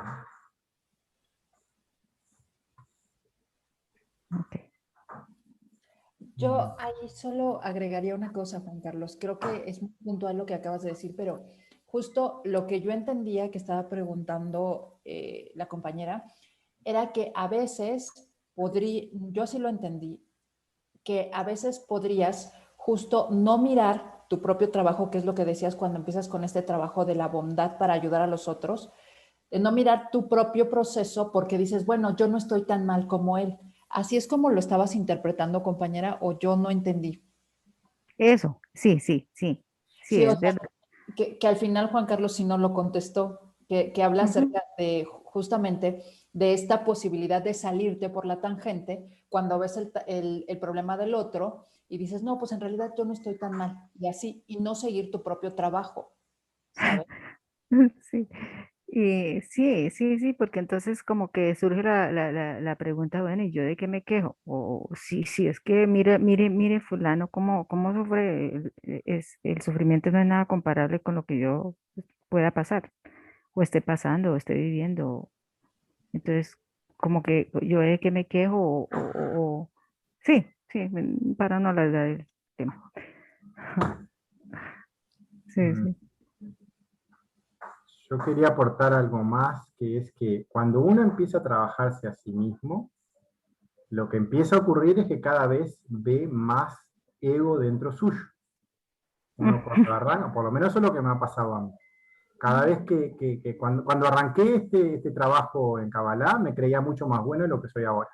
Ok. Yo ahí solo agregaría una cosa, Juan Carlos. Creo que es muy puntual lo que acabas de decir, pero justo lo que yo entendía que estaba preguntando la compañera era que a veces podría, yo sí lo entendí, que a veces podrías justo no mirar tu propio trabajo, que es lo que decías cuando empiezas con este trabajo de la bondad para ayudar a los otros, de no mirar tu propio proceso porque dices, bueno, yo no estoy tan mal como él. ¿Así es como lo estabas interpretando, compañera, o yo no entendí? Eso, sí, sí, sí, sí, Sí, o es sea, verdad. que al final Juan Carlos sí no lo contestó, que habla Ujú. acerca de justamente de esta posibilidad de salirte por la tangente cuando ves el problema del otro y dices, no, pues en realidad yo no estoy tan mal, y así, y no seguir tu propio trabajo, ¿sabes? Sí, y sí, sí, sí, porque entonces como que surge la pregunta, bueno, ¿y yo de qué me quejo? O sí, sí, es que mire, mire, mire fulano, cómo sufre, el sufrimiento no es nada comparable con lo que yo pueda pasar, o esté pasando, o esté viviendo. Entonces, como que yo de qué me quejo, sí, sí, para no hablar del tema. Sí, mm, sí. yo quería aportar algo más, que es que cuando uno empieza a trabajarse a sí mismo, lo que empieza a ocurrir es que cada vez ve más ego dentro suyo. Uno cuando arranca, por lo menos eso es lo que me ha pasado a mí. Cada vez que cuando arranqué este trabajo en Kabbalah, me creía mucho más bueno de lo que soy ahora.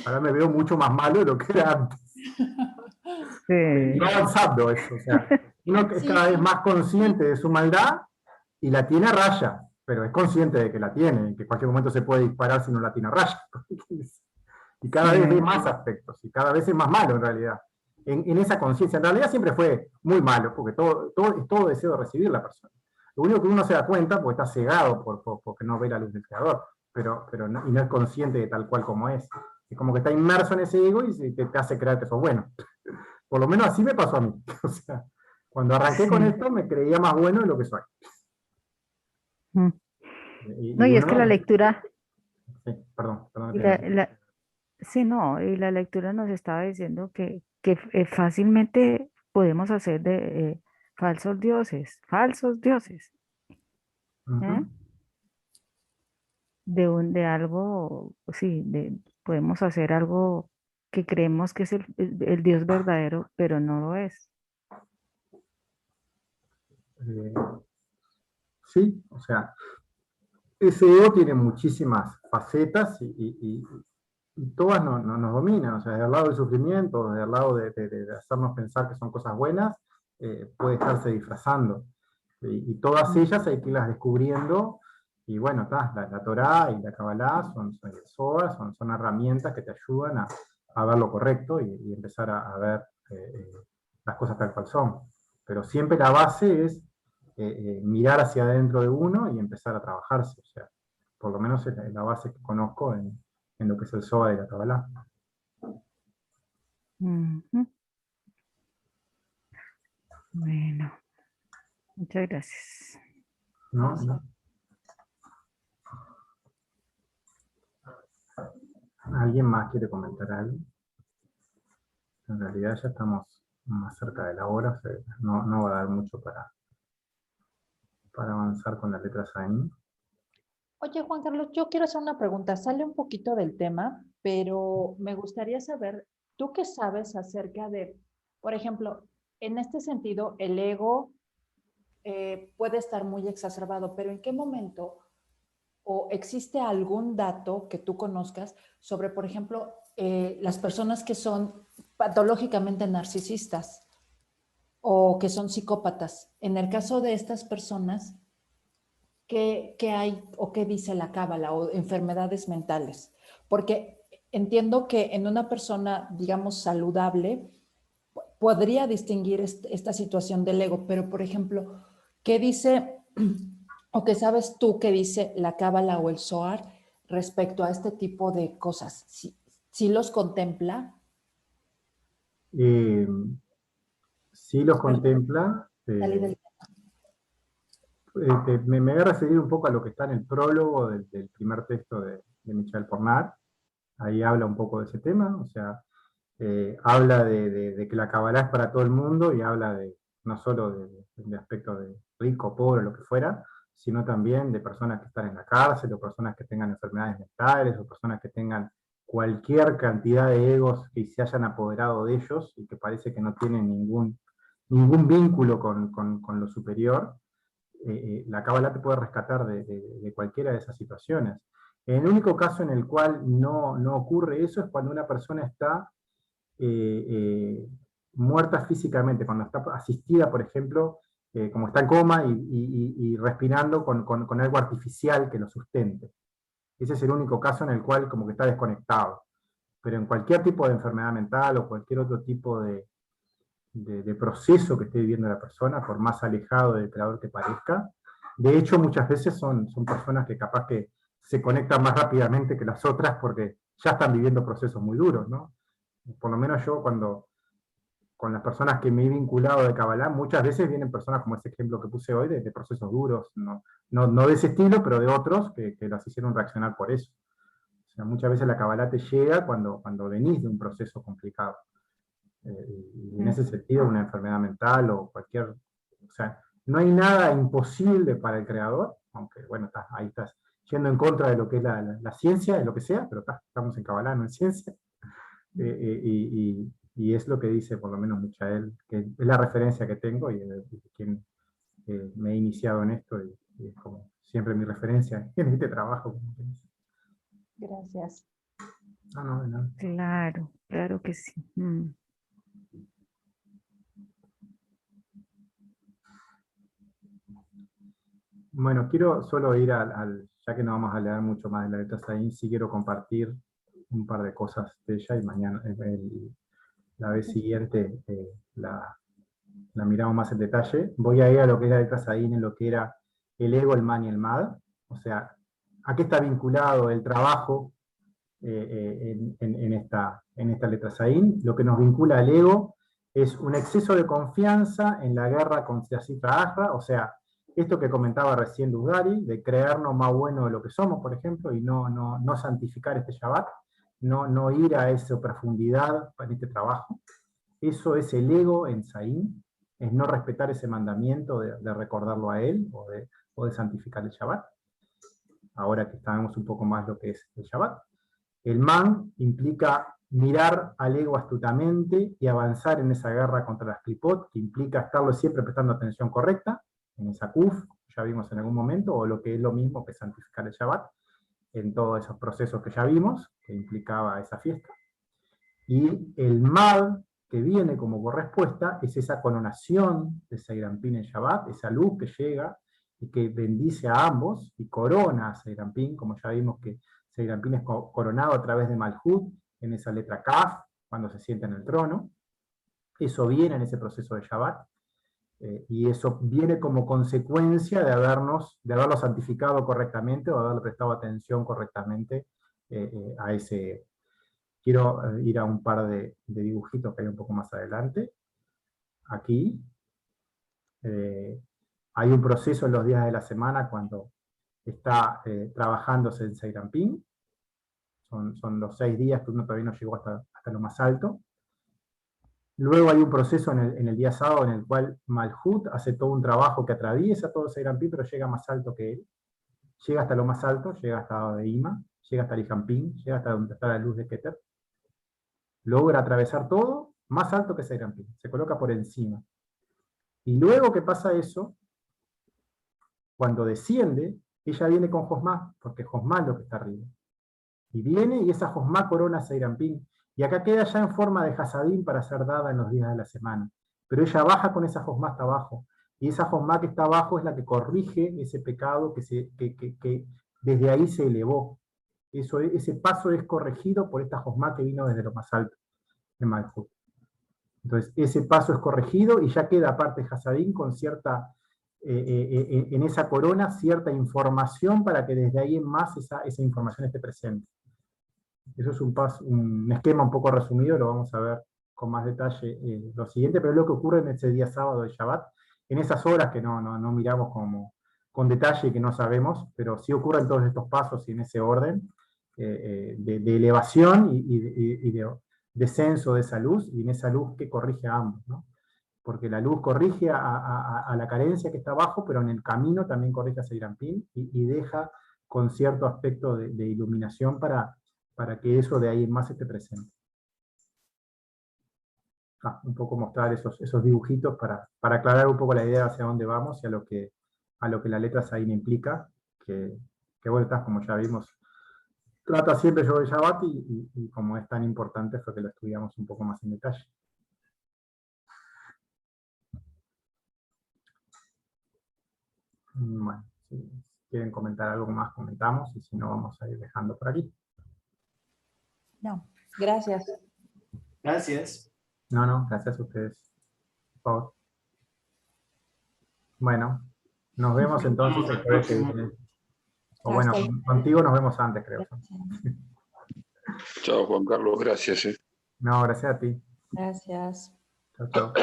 Ahora me veo mucho más malo de lo que era antes. Y va Sí. avanzando eso, o sea, uno es cada vez Sí, más consciente de su maldad y la tiene a raya, pero es consciente de que la tiene, que en cualquier momento se puede disparar si no la tiene a raya. Y cada vez ve Sí. más aspectos, y cada vez es más malo en realidad. En esa conciencia, en realidad siempre fue muy malo, porque es todo deseo de recibir la persona. Lo único que uno se da cuenta, porque está cegado porque no ve la luz del creador, pero no, y no es consciente de tal cual como es. Es como que está inmerso en ese ego y te hace creer que sos bueno. Por lo menos así me pasó a mí. O sea, cuando arranqué con Sí. esto me creía más bueno de lo que soy. Mm. No, Y y es uno que la no. lectura, Sí, perdón, y te sí, no, y la lectura nos estaba diciendo que fácilmente podemos hacer de falsos dioses, ¿eh? uh-huh. De algo, sí, podemos hacer algo que creemos que es el Dios verdadero, pero no lo es. eh, sí, o sea, ese ego tiene muchísimas facetas y todas nos dominan, o sea, desde el lado del sufrimiento, desde el lado de hacernos pensar que son cosas buenas, puede estarse disfrazando. Y todas Mm, ellas hay que irlas descubriendo, y bueno, la Torá y la Kabbalah son el Zohar, son herramientas que te ayudan a ver lo correcto y empezar a ver las cosas tal cual son. Pero siempre la base es mirar hacia adentro de uno y empezar a trabajarse, o sea, por lo menos es la base que conozco en lo que es el Zohar y la Kabbalah. ujú. Bueno, muchas gracias. ¿No? ¿No? ¿Alguien más quiere comentar algo? En realidad ya estamos más cerca de la hora, o sea, no va a dar mucho para avanzar con las letras ahí. oye, Juan Carlos, yo quiero hacer una pregunta. Sale un poquito del tema, pero me gustaría saber, ¿tú qué sabes acerca de, por ejemplo, en este sentido, el ego puede estar muy exacerbado, pero ¿en qué momento o existe algún dato que tú conozcas sobre, por ejemplo, las personas que son patológicamente narcisistas o que son psicópatas? En el caso de estas personas, qué hay o qué dice la cábala o enfermedades mentales? Porque entiendo que en una persona, digamos, saludable, podría distinguir esta situación del ego, pero por ejemplo, ¿qué dice o qué sabes tú que dice la cábala o el Zohar respecto a este tipo de cosas? Si los contempla Sí los contempla. Salí del- Me voy a referir un poco a lo que está en el prólogo del primer texto de Michel Pornard. Ahí habla un poco de ese tema, o sea, habla de que la Kabbalah es para todo el mundo y habla no solo de aspectos de rico, pobre, lo que fuera, sino también de personas que están en la cárcel, o personas que tengan enfermedades mentales, o personas que tengan cualquier cantidad de egos que se hayan apoderado de ellos y que parece que no tienen ningún vínculo con lo superior. La Kabbalah te puede rescatar de cualquiera de esas situaciones. El único caso en el cual no ocurre eso es cuando una persona está muerta físicamente, cuando está asistida, por ejemplo, como está en coma y respirando con algo artificial que lo sustente. Ese es el único caso en el cual como que está desconectado. Pero en cualquier tipo de enfermedad mental o cualquier otro tipo de proceso que esté viviendo la persona, por más alejado del creador que parezca, de hecho muchas veces son personas que capaz que se conectan más rápidamente que las otras porque ya están viviendo procesos muy duros, ¿no? Por lo menos yo con las personas que me he vinculado de Kabbalah, muchas veces vienen personas como ese ejemplo que puse hoy, de procesos duros, no de ese estilo, pero de otros que las hicieron reaccionar por eso. O sea, muchas veces la Kabbalah te llega cuando venís de un proceso complicado. Y en ese sentido, una enfermedad mental o cualquier... O sea, no hay nada imposible para el creador, aunque, bueno, ahí estás yendo en contra de lo que es la ciencia, de lo que sea, pero estamos en Kabbalah, no en ciencia. Y es lo que dice por lo menos Michael, que es la referencia que tengo y de quien me he iniciado en esto, y es como siempre mi referencia en este trabajo. Gracias. No. Claro, claro que sí. Bueno, quiero solo ir ya que no vamos a leer mucho más de la letra Saín, sí quiero compartir un par de cosas de ella, y mañana, la vez siguiente, la miramos más en detalle. Voy a ir a lo que es la letra Saín, en lo que era el ego, el man y el mad. O sea, ¿a qué está vinculado el trabajo en esta letra Saín? Lo que nos vincula al ego es un exceso de confianza en la guerra con Citra Ahra, o sea, esto que comentaba recién Dugari, de creernos más bueno de lo que somos, por ejemplo, y no santificar este Shabbat, no ir a esa profundidad en este trabajo. Eso es el ego en Saín, es no respetar ese mandamiento de recordarlo a él, o de santificar el Shabbat. Ahora que sabemos un poco más lo que es el Shabbat. El man implica mirar al ego astutamente y avanzar en esa guerra contra las clipot, que implica estarlo siempre prestando atención correcta, en esa kuf, ya vimos en algún momento, o lo que es lo mismo que santificar el Shabbat, en todos esos procesos que ya vimos, que implicaba esa fiesta. Y el mad, que viene como por respuesta, es esa coronación de Seirampín en Shabbat, esa luz que llega y que bendice a ambos, y corona a Seirampín, como ya vimos que Seirampín es coronado a través de Malhut, en esa letra Kaf, cuando se sienta en el trono. Eso viene en ese proceso de Shabbat, y eso viene como consecuencia de haberlo santificado correctamente, o haberle prestado atención correctamente a ese... Quiero ir a un par de dibujitos que hay un poco más adelante. Aquí hay un proceso en los días de la semana cuando está trabajándose en Seirampín. Son los 6 días que uno todavía no llegó hasta lo más alto. Luego hay un proceso en el día sábado en el cual Malhut hace todo un trabajo que atraviesa todo Seirampín, pero llega más alto que él. Llega hasta lo más alto, llega hasta de Ima, llega hasta Lijampín, llega hasta donde está la luz de Keter. Logra atravesar todo, más alto que Seirampín, se coloca por encima. Y luego que pasa eso, cuando desciende, ella viene con Josmá, porque Josmá es lo que está arriba. Y viene y esa Josmá corona a Seirampín. Y acá queda ya en forma de Hasadín para ser dada en los días de la semana. Pero ella baja con esa Josmá hasta abajo. Y esa Josmá que está abajo es la que corrige ese pecado que desde ahí se elevó. Ese paso es corregido por esta Josmá que vino desde lo más alto de Malhut. Entonces, ese paso es corregido y ya queda aparte Hasadín con cierta, en esa corona, cierta información para que desde ahí en más esa información esté presente. Eso es un esquema un poco resumido, lo vamos a ver con más detalle lo siguiente, pero es lo que ocurre en ese día sábado de Shabbat, en esas horas que no miramos con detalle y que no sabemos, pero sí ocurren todos estos pasos y en ese orden de elevación y de descenso de esa luz, y en esa luz que corrige a ambos, ¿no? Porque la luz corrige a la carencia que está abajo, pero en el camino también corrige a Seirampín y deja con cierto aspecto de iluminación para que eso de ahí en más esté presente. Un poco mostrar esos dibujitos para aclarar un poco la idea hacia dónde vamos y a lo que la letra Zayin implica, que bueno, como ya vimos, trata siempre yo de Shabbat y como es tan importante fue que lo estudiamos un poco más en detalle. Bueno, si quieren comentar algo más, comentamos, y si no, vamos a ir dejando por aquí. No, gracias. Gracias. No, gracias a ustedes. Por favor. Bueno, nos vemos entonces el jueves que viene. O bueno, Hasta luego. contigo nos vemos antes, creo. Chao, Juan Carlos, gracias. No, gracias a ti. Gracias. Chao, chao.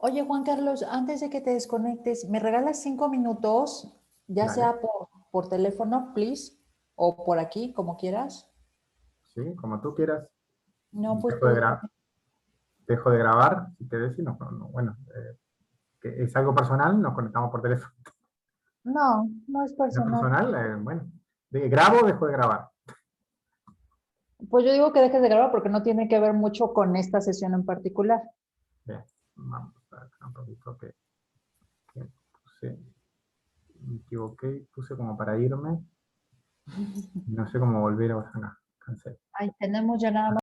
Oye, Juan Carlos, antes de que te desconectes, ¿me regalas 5 minutos? Ya Dale. sea por teléfono, please, o por aquí, como quieras. Sí, como tú quieras. No, pues Dejo de grabar, si te ves, y bueno, que es algo personal, nos conectamos por teléfono. no es ¿No es personal. personal? Bueno, grabo o dejo de grabar. Pues yo digo que dejes de grabar porque no tiene que ver mucho con esta sesión en particular. Bien, vamos a ver un poquito que puse, me equivoqué, puse como para irme, no sé cómo volver a acá, cancel. Ahí tenemos ya nada más.